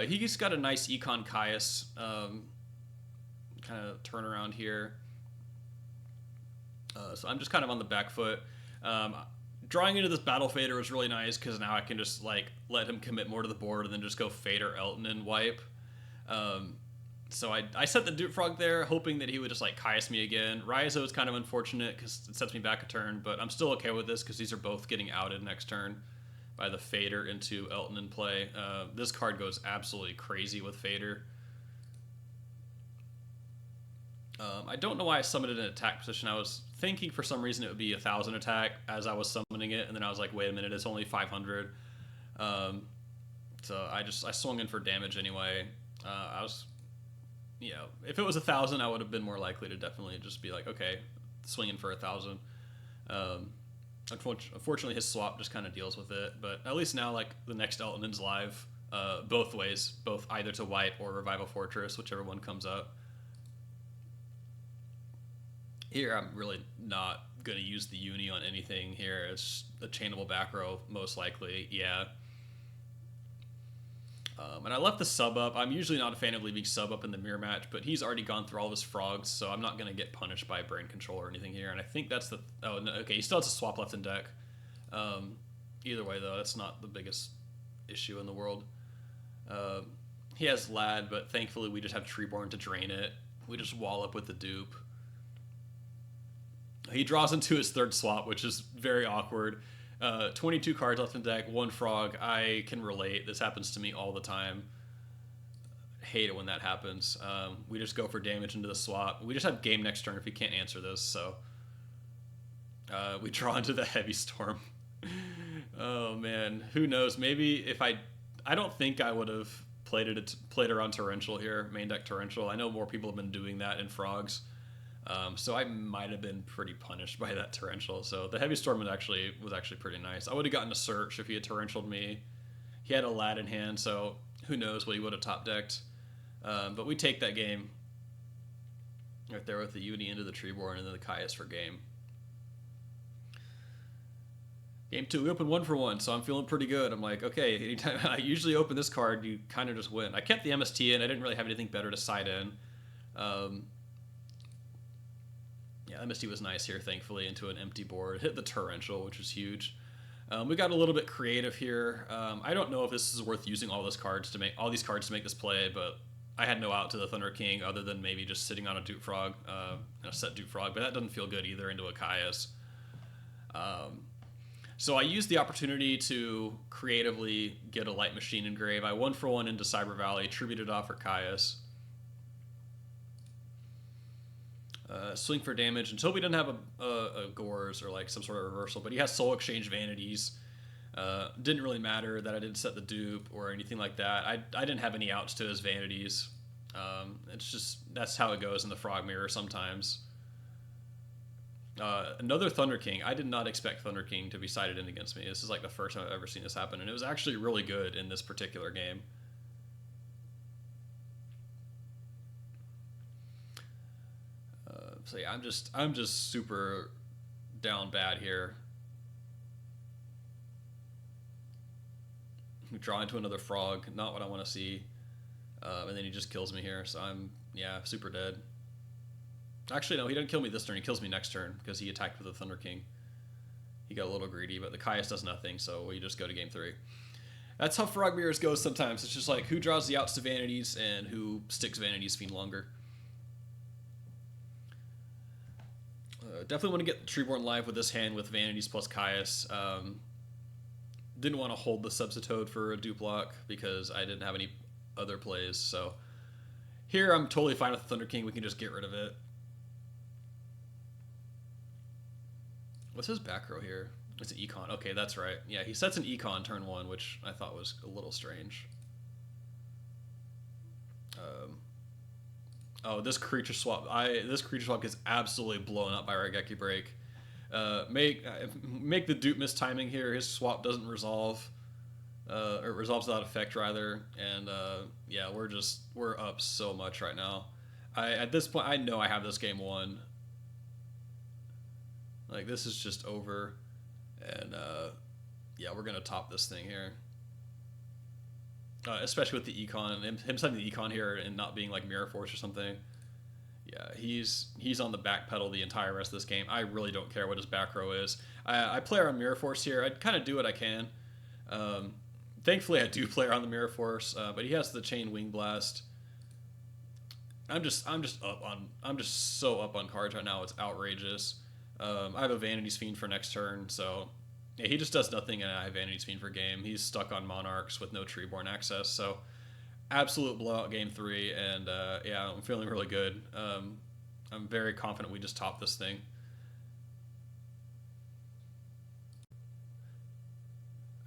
Speaker 1: He's got a nice Econ Caius kind of turnaround here. So I'm just kind of on the back foot. Drawing into this Battle Fader was really nice because now I can just like let him commit more to the board and then just go Fader, Elton, and wipe. So I set the Dupe Frog there, hoping that he would just like Caius me again. Raizo is kind of unfortunate because it sets me back a turn, but I'm still okay with this because these are both getting outed next turn by the Fader into Elton in play. This card goes absolutely crazy with Fader. I don't know why I summoned it in attack position. I was thinking for some reason it would be 1,000 attack as I was summoning it, and then I was like, wait a minute, it's only 500. So I swung in for damage anyway. If it was 1,000, I would have been more likely to definitely just be like, okay, swinging for 1,000. Unfortunately, his swap just kind of deals with it, but at least now, like, the next Elton's live both ways, both either to wipe or revive a fortress, whichever one comes up. Here, I'm really not going to use the Uni on anything here. It's a chainable back row, most likely, yeah. And I left the sub up. I'm usually not a fan of leaving sub up in the mirror match, but he's already gone through all of his frogs, so I'm not going to get punished by brain control or anything here. And I think that's the... Oh, no, okay, he still has a swap left in deck. Either way, though, that's not the biggest issue in the world. He has Lad, but thankfully we just have Treeborn to drain it. We just wall up with the dupe. He draws into his third swap, which is very awkward. 22 cards left in deck, one frog. I can relate. This happens to me all the time. I hate it when that happens. We just go for damage into the swap. We just have game next turn if he can't answer this, so we draw into the Heavy Storm. Oh man, who knows? Maybe if I don't think I would have played around Torrential here, main deck Torrential. I know more people have been doing that in frogs. So I might have been pretty punished by that Torrential. So the Heavy Storm was actually pretty nice. I would have gotten a Search if he had Torrentialed me. He had a Lad in hand, so who knows what he would have top decked. But we take that game right there with the Uni into the Treeborn and then the Caius for game. Game 2, we open 1 for 1, so I'm feeling pretty good. I'm like, okay, anytime I usually open this card, you kind of just win. I kept the MST in. I didn't really have anything better to side in. Yeah, MST was nice here, thankfully, into an empty board. Hit the Torrential, which was huge. We got a little bit creative here. I don't know if this is worth using all these cards to make this play, but I had no out to the Thunder King other than maybe just sitting on a Dupe Frog, a set Dupe Frog, but that doesn't feel good either into a Caius. So I used the opportunity to creatively get a Light Machine engrave. I 1-for-1 into Cyber Valley, tributed off for Caius. Swing for damage until we didn't have a Gores or like some sort of reversal, but he has Soul Exchange Vanities. Didn't really matter that I didn't set the dupe or anything like that. I didn't have any outs to his Vanities. It's just, that's how it goes in the Frog Mirror sometimes. Another Thunder King. I did not expect Thunder King to be sided in against me. This is like the first time I've ever seen this happen, and it was actually really good in this particular game. So yeah, I'm just super down bad here. Draw into another frog, not what I want to see. And then he just kills me here, so I'm, yeah, super dead. Actually, no, he doesn't kill me this turn. He kills me next turn because he attacked with the Thunder King. He got a little greedy, but the Caius does nothing, so we just go to game 3. That's how Frog Mirrors goes sometimes. It's just like who draws the outs to Vanities and who sticks Vanities Fiend longer. Definitely want to get Treeborn live with this hand with Vanities plus Caius. Didn't want to hold the Substitute for a dupe block because I didn't have any other plays. So here I'm totally fine with the Thunder King. We can just get rid of it. What's his back row here? It's an Econ. Okay, that's right. Yeah, he sets an Econ turn 1, which I thought was a little strange. Oh, this creature swap. This creature swap gets absolutely blown up by Raigeki Break. Make the dupe miss timing here. His swap doesn't resolve, or it resolves without effect rather. And yeah, we're up so much right now. At this point, I know I have this game won. Like, this is just over, and yeah, we're gonna top this thing here. Especially with the Econ, him setting the Econ here and not being like Mirror Force or something. Yeah, he's on the back pedal the entire rest of this game. I really don't care what his back row is. I play around Mirror Force here. I kind of do what I can. Thankfully, I do play around the Mirror Force, but he has the Chain Wing Blast. I'm just so up on cards right now. It's outrageous. I have a Vanities Fiend for next turn, so yeah, he just does nothing, and I have Vanities Fiend for game. He's stuck on Monarchs with no Treeborn access, so absolute blowout game 3, and yeah, I'm feeling really good. I'm very confident we just top this thing.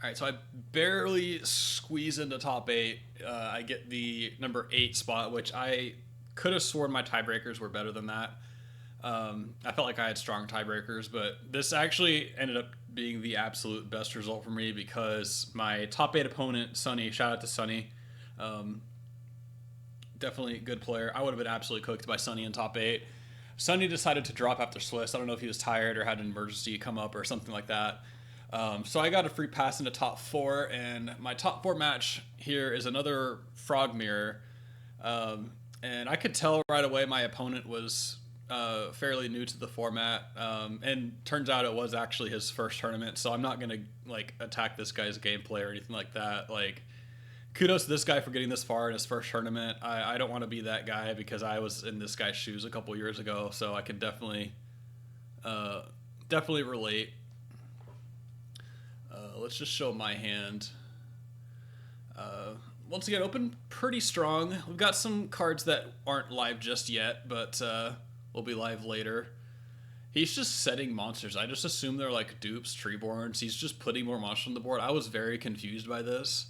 Speaker 1: All right, so I barely squeeze into top 8. I get the number 8 spot, which I could have sworn my tiebreakers were better than that. I felt like I had strong tiebreakers, but this actually ended up being the absolute best result for me because my top 8 opponent, Sunny, shout out to Sunny, definitely a good player. I would have been absolutely cooked by Sunny in top 8. Sunny decided to drop after Swiss. I don't know if he was tired or had an emergency come up or something like that. So I got a free pass into top 4, and my top 4 match here is another Frog Mirror. And I could tell right away my opponent was fairly new to the format, and turns out it was actually his first tournament, so I'm not gonna like attack this guy's gameplay or anything like that. Like, kudos to this guy for getting this far in his first tournament. I don't want to be that guy because I was in this guy's shoes a couple years ago, so I can definitely relate. Let's just show my hand. Once again, open pretty strong. We've got some cards that aren't live just yet, but will be live later. He's just setting monsters. I just assume they're like dupes, Treeborns. He's just putting more monsters on the board. I was very confused by this.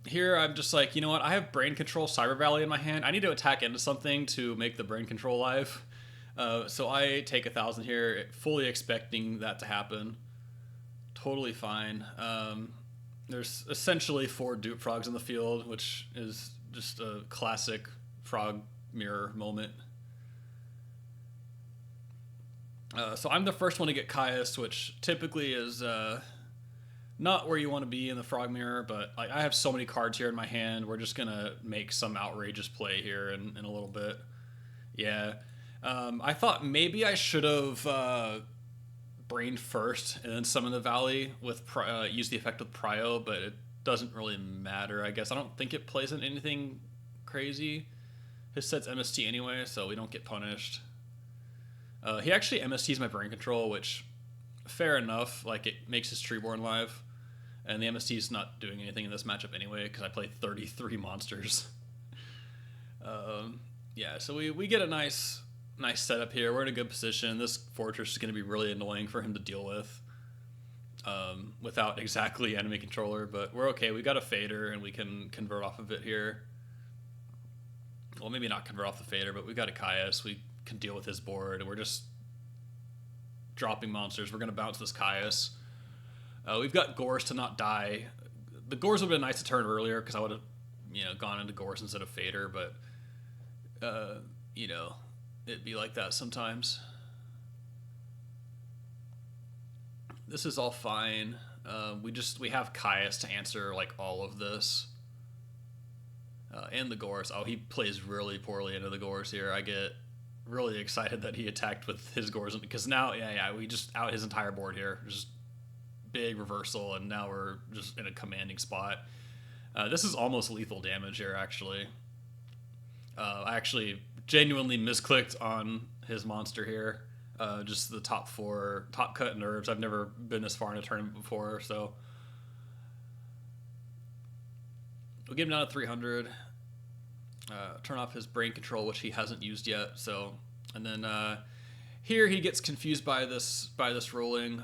Speaker 1: Here I'm just like, you know what? I have Brain Control Cyber Valley in my hand. I need to attack into something to make the Brain Control live. So I take 1,000 here, fully expecting that to happen. Totally fine. There's essentially 4 dupe frogs in the field, which is just a classic Frog Mirror moment. So I'm the first one to get Caius, which typically is not where you want to be in the Frog Mirror, but like, I have so many cards here in my hand. We're just going to make some outrageous play here in a little bit. Yeah. I thought maybe I should have Brain first and then summon the Valley with use the effect with Prio, but it doesn't really matter, I guess. I don't think it plays in anything crazy. His set's MST anyway, so we don't get punished. He actually MSTs my Brain Control, which, fair enough. Like, it makes his Treeborn live. And the MST is not doing anything in this matchup anyway, because I play 33 monsters. Yeah, so we get a nice setup here. We're in a good position. This Fortress is going to be really annoying for him to deal with. Without exactly enemy controller, but we're okay. We got a Fader, and we can convert off of it here. Well, maybe not convert off the Fader, but we got a Caius. We can deal with his board, and we're just dropping monsters. We're going to bounce this Caius. We've got Gores to not die. The Gores would have been nice to turn earlier, because I would have, gone into Gores instead of Fader, but, it'd be like that sometimes. This is all fine. We have Caius to answer, like, all of this. And the Gores. Oh, he plays really poorly into the Gores here. I get really excited that he attacked with his Gores, because now, we just out his entire board here. Just big reversal, and now we're just in a commanding spot. This is almost lethal damage here, actually. I actually genuinely misclicked on his monster here. Just the top cut nerves. I've never been this far in a tournament before, so we'll get him down to 300. Turn off his Brain Control, which he hasn't used yet. So, and then here he gets confused by this ruling.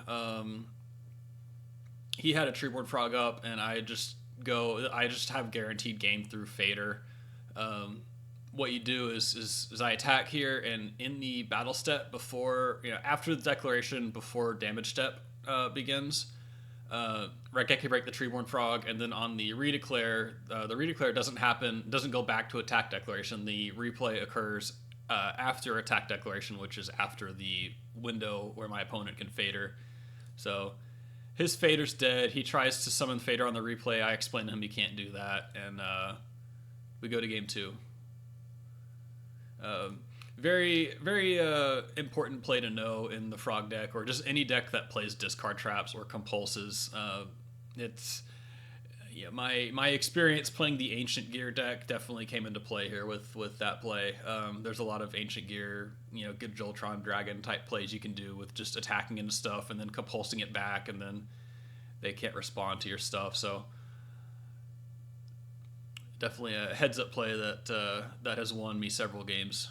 Speaker 1: He had a Treeborn Frog up, and I just have guaranteed game through Fader. What you do is I attack here, and in the battle step before, after the declaration, before damage step begins, I can break the Treeborn Frog, and then on the redeclare doesn't go back to attack declaration. The replay occurs after attack declaration, which is after the window where my opponent can Fader. So his Fader's dead. He tries to summon Fader on the replay. I explain to him he can't do that, and we go to game 2. Very, very important play to know in the Frog deck, or just any deck that plays discard traps or compulses. My experience playing the Ancient Gear deck definitely came into play here with that play. There's a lot of Ancient Gear, good Joltron Dragon type plays you can do with just attacking into stuff and then compulsing it back, and then they can't respond to your stuff. So definitely a heads up play that has won me several games.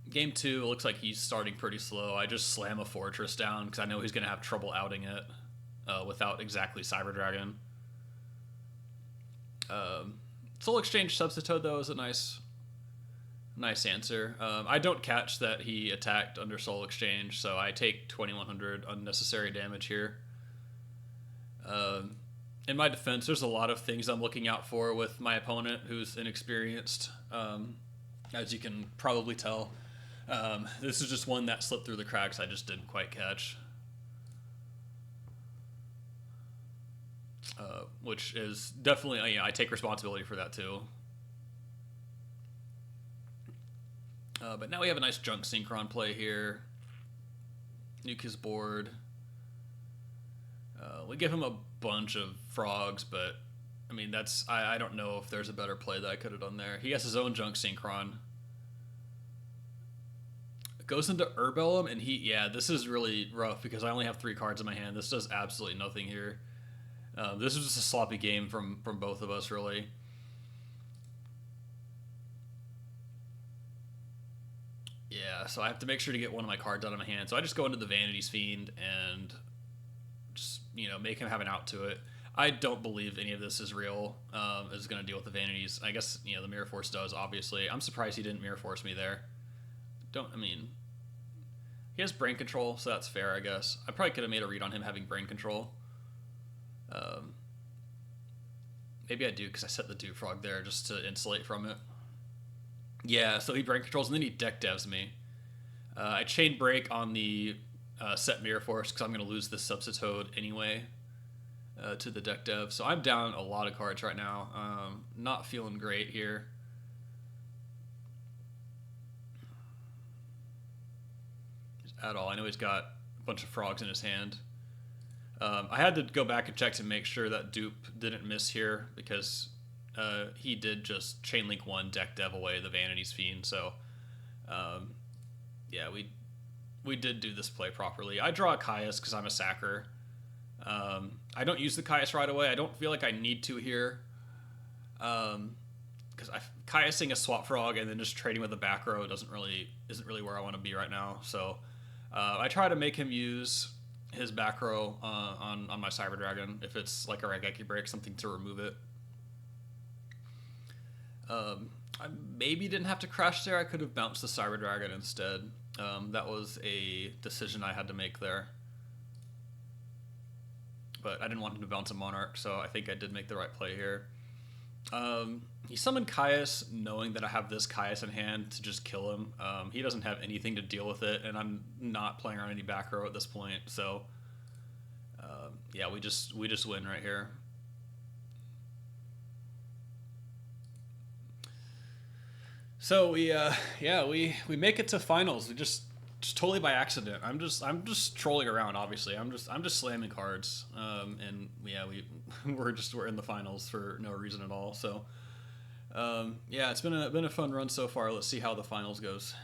Speaker 1: Game 2, it looks like he's starting pretty slow. I just slam a Fortress down because I know he's going to have trouble outing it without exactly Cyber Dragon. Soul Exchange Substitute, though, is a nice answer. I don't catch that he attacked under Soul Exchange, so I take 2100 unnecessary damage here. In my defense, there's a lot of things I'm looking out for with my opponent, who's inexperienced, as you can probably tell. This is just one that slipped through the cracks I just didn't quite catch. Which is definitely, I take responsibility for that too. But now we have a nice Junk Synchron play here. Nuke his board. We give him a bunch of frogs, but I don't know if there's a better play that I could have done there. He has his own Junk Synchron. Goes into Herbellum, and this is really rough because I only have 3 cards in my hand. This does absolutely nothing here. This is just a sloppy game from both of us, really. Yeah, so I have to make sure to get one of my cards out of my hand. So I just go into the Vanity's Fiend and just, make him have an out to it. I don't believe any of this is real, is going to deal with the Vanities. I guess, the Mirror Force does, obviously. I'm surprised he didn't Mirror Force me there. He has Brain Control, so that's fair, I guess. I probably could have made a read on him having Brain Control. Maybe I do, because I set the Dew Frog there just to insulate from it. Yeah, so he Brain Controls, and then he Deck Devs me. I Chain Break on the set Mirror Force, because I'm going to lose this Substitute anyway to the Deck Dev. So I'm down a lot of cards right now. Not feeling great here. at all. I know he's got a bunch of frogs in his hand. I had to go back and check to make sure that dupe didn't miss here, because he did just Chainlink 1 deck dev away the Vanity's Fiend, so yeah, we did do this play properly. I draw a Caius because I'm a sacker. I don't use the Caius right away. I don't feel like I need to here, because Caiusing a swap frog and then just trading with the back row isn't really where I want to be right now. So I try to make him use his back row on my Cyber Dragon if it's like a Raigeki break, something to remove it. I maybe didn't have to crash there. I could have bounced the Cyber Dragon instead. That was a decision I had to make there. But I didn't want him to bounce a Monarch, so I think I did make the right play here. He summoned Caius knowing that I have this Caius in hand to just kill him. He doesn't have anything to deal with it, and I'm not playing around any back row at this point, so yeah, we just win right here. So we make it to finals. We just totally by accident. I'm just trolling around. Obviously, I'm just slamming cards. And yeah, we're in the finals for no reason at all. So yeah, it's been a fun run so far. Let's see how the finals goes.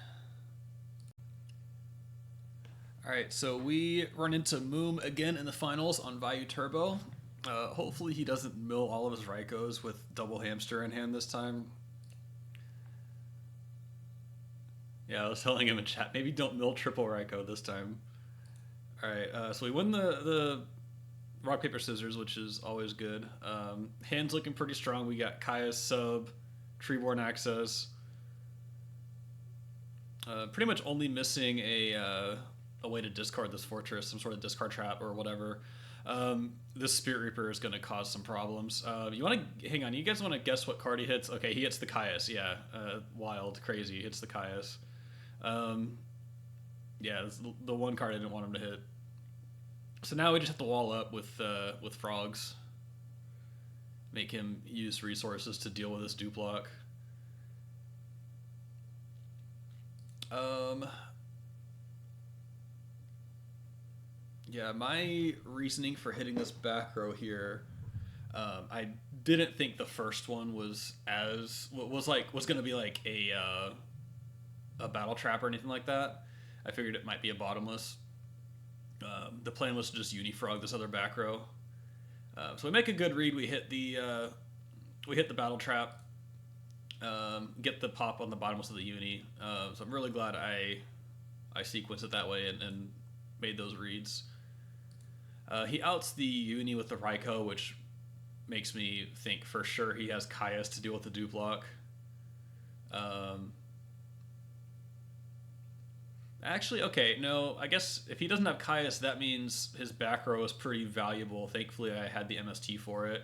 Speaker 1: All right, so we run into Moom again in the finals on Vayu Turbo. Hopefully he doesn't mill all of his Raikos with double hamster in hand this time. Yeah, I was telling him in chat, maybe don't mill triple Raiko this time. Alright, so we win the rock, paper, scissors, which is always good. Hand's looking pretty strong. We got Caius sub, Treeborn access. Pretty much only missing a way to discard this fortress, some sort of discard trap or whatever. This Spirit Reaper is going to cause some problems. You want to hang on? You guys want to guess what card he hits? Okay, he hits the Caius. Yeah, wild, crazy. He hits the Caius. Yeah, this is the one card I didn't want him to hit. So now we just have to wall up with frogs. Make him use resources to deal with this dupe lock. Yeah, my reasoning for hitting this back row here, I didn't think the first one was going to be like a battle trap or anything like that. I figured it might be a bottomless. The plan was to just unifrog this other back row. So we make a good read. We hit the battle trap. Get the pop on the bottomless of the uni. So I'm really glad I sequenced it that way and made those reads. He outs the uni with the Raiko, which makes me think for sure he has Caius to deal with the dupe lock. Actually, okay, no, I guess if he doesn't have Caius, that means his back row is pretty valuable. Thankfully, I had the MST for it.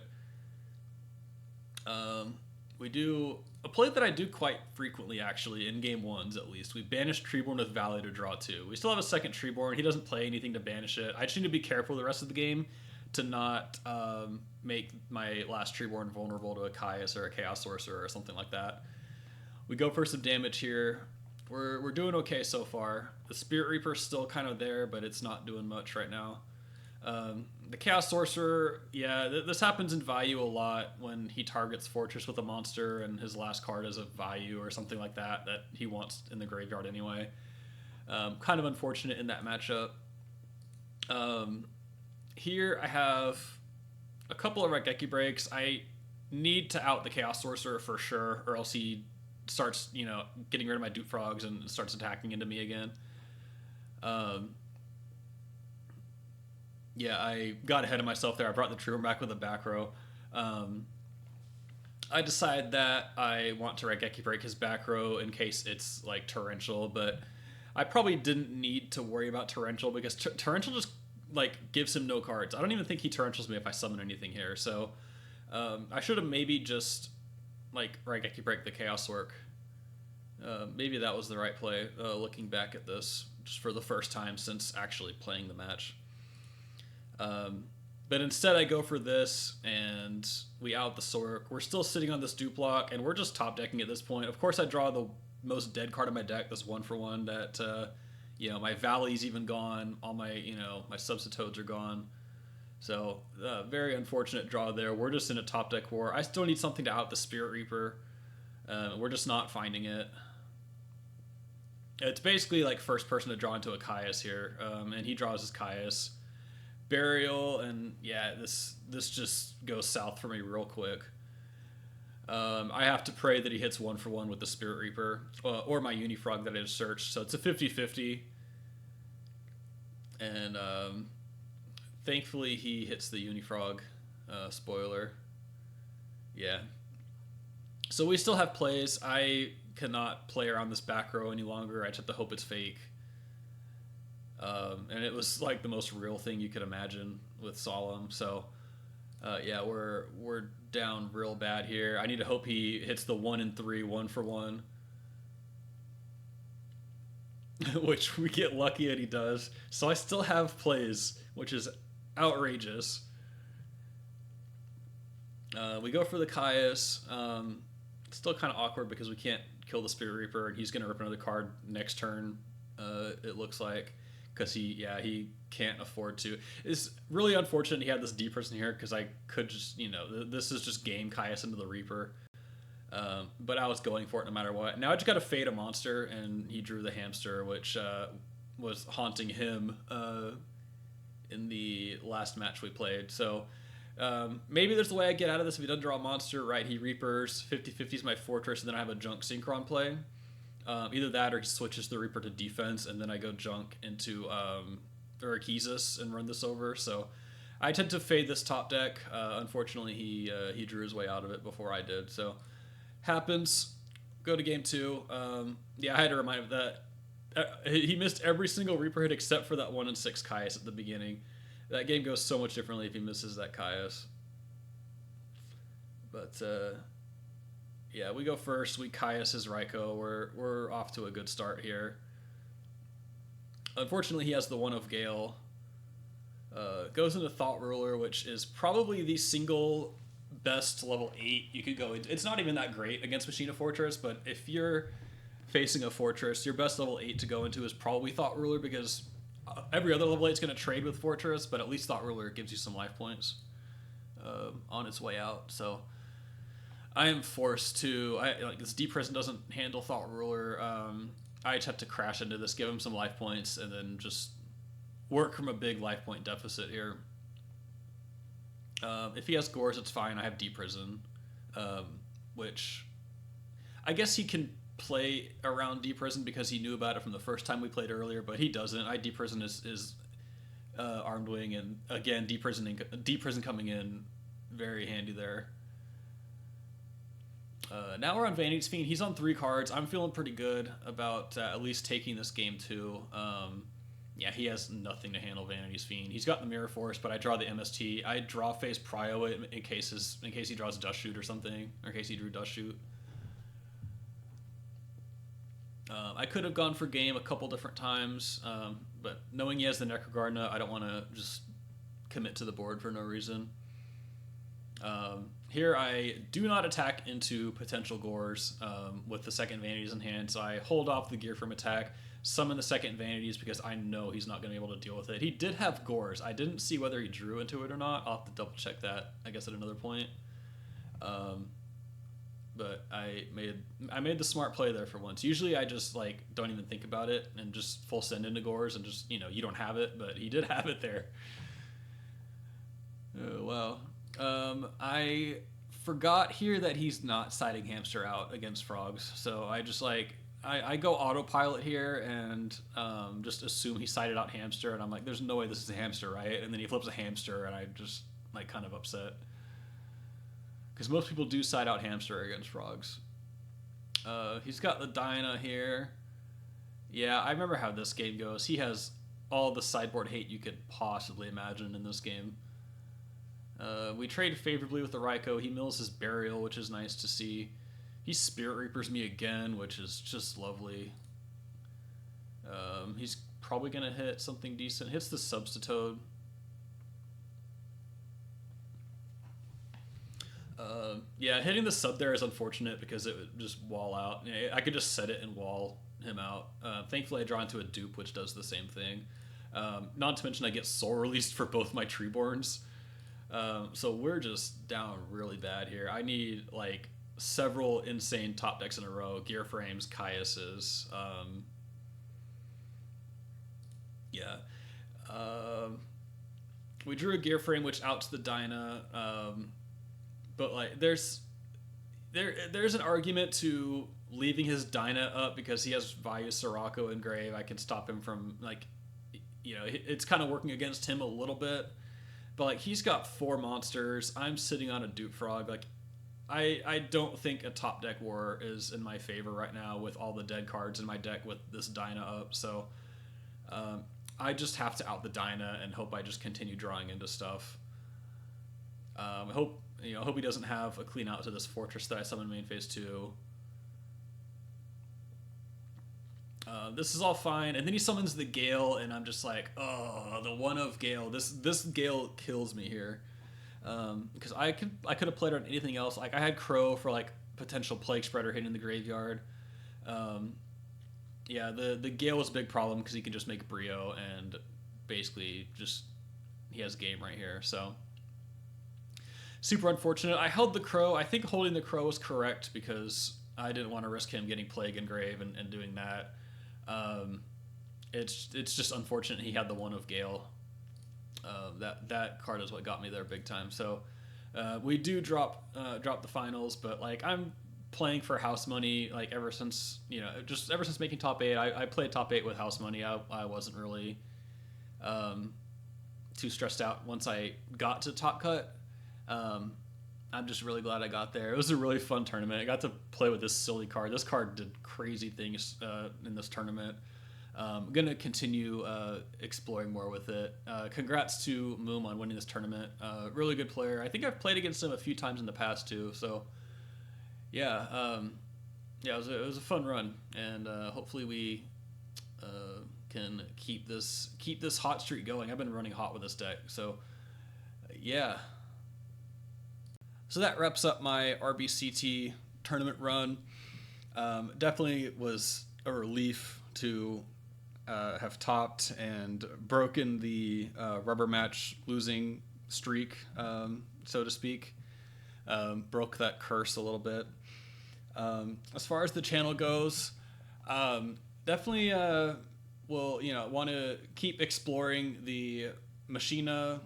Speaker 1: We do a play that I do quite frequently, actually, in game ones at least. We banish Treeborn with Valley to draw 2. We still have a second Treeborn. He doesn't play anything to banish it. I just need to be careful the rest of the game to not make my last Treeborn vulnerable to a Caius or a Chaos Sorcerer or something like that. We go for some damage here. We're doing okay so far. The Spirit Reaper's still kind of there, but it's not doing much right now. The Chaos Sorcerer, yeah, this happens in Vayu a lot when he targets Fortress with a monster and his last card is a Vayu or something like that he wants in the graveyard anyway. Kind of unfortunate in that matchup. Here I have a couple of Raigeki breaks. I need to out the Chaos Sorcerer for sure, or else he starts, getting rid of my dupe frogs and starts attacking into me again. Yeah, I got ahead of myself there. I brought the Treeborn back with a back row. I decide that I want to Raigeki break his back row in case it's like torrential, but I probably didn't need to worry about torrential because torrential just gives him no cards. I don't even think he torrentials me if I summon anything here. So I should have maybe just Raigeki break the Chaos Orc. Maybe that was the right play. Looking back at this, just for the first time since actually playing the match. But instead I go for this and we out the Sork. We're still sitting on this dupe lock and we're just top decking at this point. Of course I draw the most dead card in my deck, this 1-for-1 that My Valley's even gone. All my, my Substitodes are gone. So, very unfortunate draw there. We're just in a top deck war. I still need something to out the Spirit Reaper. We're just not finding it. It's basically like first person to draw into a Caius here. And he draws his Caius. Burial, and yeah, this just goes south for me real quick. I have to pray that he hits 1-for-1 with the Spirit Reaper, or my Unifrog that I just searched. So it's a 50-50. And thankfully he hits the Unifrog. Spoiler. Yeah. So we still have plays. I cannot play around this back row any longer. I just have to hope it's fake. And it was like the most real thing you could imagine with Solemn. So yeah, we're down real bad here. I need to hope he hits the 1-3 1-for-1. Which we get lucky and he does. So I still have plays, which is outrageous. We go for the Caius. Still kind of awkward because we can't kill the Spirit Reaper, and he's going to rip another card next turn, it looks like. Because he can't afford to. It's really unfortunate he had this D person here, because I could just, this is just game Caius into the Reaper. But I was going for it no matter what. Now I just got to fade a monster, and he drew the hamster, which was haunting him in the last match we played. So maybe there's a way I get out of this if he doesn't draw a monster, right? He Reapers, 50-50 is my fortress, and then I have a junk Synchron play. Either that or he switches the Reaper to defense, and then I go junk into Urakesis and run this over. So I tend to fade this top deck. Unfortunately, he drew his way out of it before I did. So happens. Go to game 2. Yeah, I had to remind him that he missed every single Reaper hit except for that 1-6 Caius at the beginning. That game goes so much differently if he misses that Caius. But yeah, we go first. We Caius his Raikou. We're off to a good start here. Unfortunately, he has the 1 of Gale. Goes into Thought Ruler, which is probably the single best level 8 you could go into. It's not even that great against Machina Fortress, but if you're facing a Fortress, your best level 8 to go into is probably Thought Ruler, because every other level 8 is going to trade with Fortress, but at least Thought Ruler gives you some life points on its way out. So I am forced to, this Deep Prison doesn't handle Thought Ruler. I just have to crash into this, give him some life points, and then just work from a big life point deficit here. If he has Gores, it's fine. I have Deep Prison, which I guess he can play around Deep Prison because he knew about it from the first time we played earlier, but he doesn't. Deep Prison is Armed Wing, and again, Deep Prison coming in very handy there. Now we're on Vanity's Fiend. He's on 3 cards. I'm feeling pretty good about at least taking this game 2. Yeah, he has nothing to handle Vanity's Fiend. He's got the Mirror Force, but I draw the MST. I draw face Prio in case he draws Dust Shoot or something, or in case he drew Dust Shoot. I could have gone for game a couple different times, but knowing he has the Necrogardener, I don't want to just commit to the board for no reason. Here I do not attack into potential Gores with the second Vanities in hand, so I hold off the gear from attack, summon the second Vanities because I know he's not going to be able to deal with it. He did have Gores. I didn't see whether he drew into it or not. I'll have to double check that, I guess, at another point. But I made the smart play there for once. Usually I just don't even think about it and just full send into Gores and just, you don't have it, but he did have it there. Oh, wow. I forgot here that he's not siding Hamster out against Frogs, so I just I go autopilot here and just assume he sided out Hamster, and I'm like, there's no way this is a Hamster, right? And then he flips a Hamster, and I just kind of upset. Because most people do side out Hamster against Frogs. He's got the Dinah here. Yeah, I remember how this game goes. He has all the sideboard hate you could possibly imagine in this game. We trade favorably with the Raikou. He mills his Burial, which is nice to see. He Spirit Reapers me again, which is just lovely. He's probably going to hit something decent. Hits the Substitoad. Yeah, hitting the sub there is unfortunate because it would just wall out. I could just set it and wall him out. Thankfully, I draw into a dupe, which does the same thing. Not to mention, I get soul released for both my Treeborns. So we're just down really bad here. I need like several insane top decks in a row. Gear Frames, Caius's. Yeah. We drew a Gear Frame, which outs the Dyna. But like, there's an argument to leaving his Dyna up because he has Vayu, Sirocco, and Grave. I can stop him from like, it's kind of working against him a little bit. But like, he's got 4 monsters. I'm sitting on a Dupe Frog. Like, I don't think a top deck war is in my favor right now with all the dead cards in my deck with this Dyna up. So I just have to out the Dyna and hope I just continue drawing into stuff. I hope he doesn't have a clean out to this Fortress that I summoned main phase 2. This is all fine, and then he summons the Gale, and I'm just like, oh, the one of Gale. This Gale kills me here, because I could have played on anything else. Like, I had Crow for like potential Plague Spreader hitting the graveyard. Yeah, the Gale was a big problem because he can just make Brio, and basically just he has game right here. So super unfortunate. I held the Crow. I think holding the Crow was correct because I didn't want to risk him getting Plague and Grave and doing that. It's just unfortunate he had the one of Gale. That card is what got me there big time. So we do drop the finals, but like, I'm playing for house money like ever since making top 8. I played top 8 with house money. I wasn't really too stressed out once I got to top cut. I'm just really glad I got there. It was a really fun tournament. I got to play with this silly card. This card did crazy things in this tournament. I'm going to continue exploring more with it. Congrats to Moom on winning this tournament. Really good player. I think I've played against him a few times in the past too. So yeah, it was a fun run, and hopefully we can keep this hot streak going. I've been running hot with this deck. So yeah. So that wraps up my RBCT tournament run. Definitely was a relief to have topped and broken the rubber match losing streak, so to speak. Broke that curse a little bit. As far as the channel goes, definitely will want to keep exploring the Machina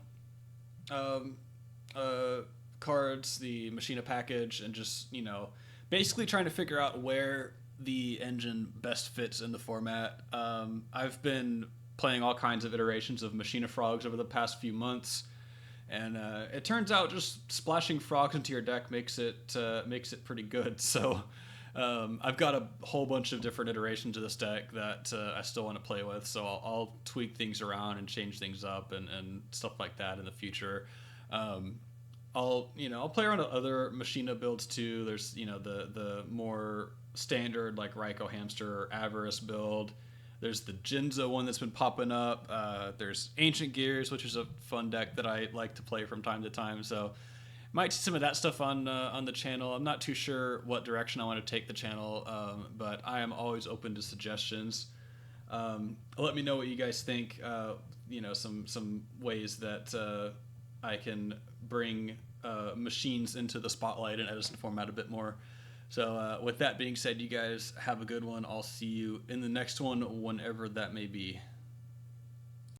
Speaker 1: cards, the Machina package, and just basically trying to figure out where the engine best fits in the format. I've been playing all kinds of iterations of Machina frogs over the past few months, and it turns out just splashing frogs into your deck makes it pretty good. So I've got a whole bunch of different iterations of this deck that I still want to play with. So I'll tweak things around and change things up and stuff like that in the future. I'll play around with other Machina builds too. There's the more standard like Raikou Hamster or Avarice build. There's the Jinza one that's been popping up. There's Ancient Gears, which is a fun deck that I like to play from time to time. So might see some of that stuff on the channel. I'm not too sure what direction I want to take the channel, but I am always open to suggestions. Let me know what you guys think. Some ways that I can bring machines into the spotlight in Edison format a bit more. So with that being said, you guys have a good one. I'll see you in the next one, whenever that may be.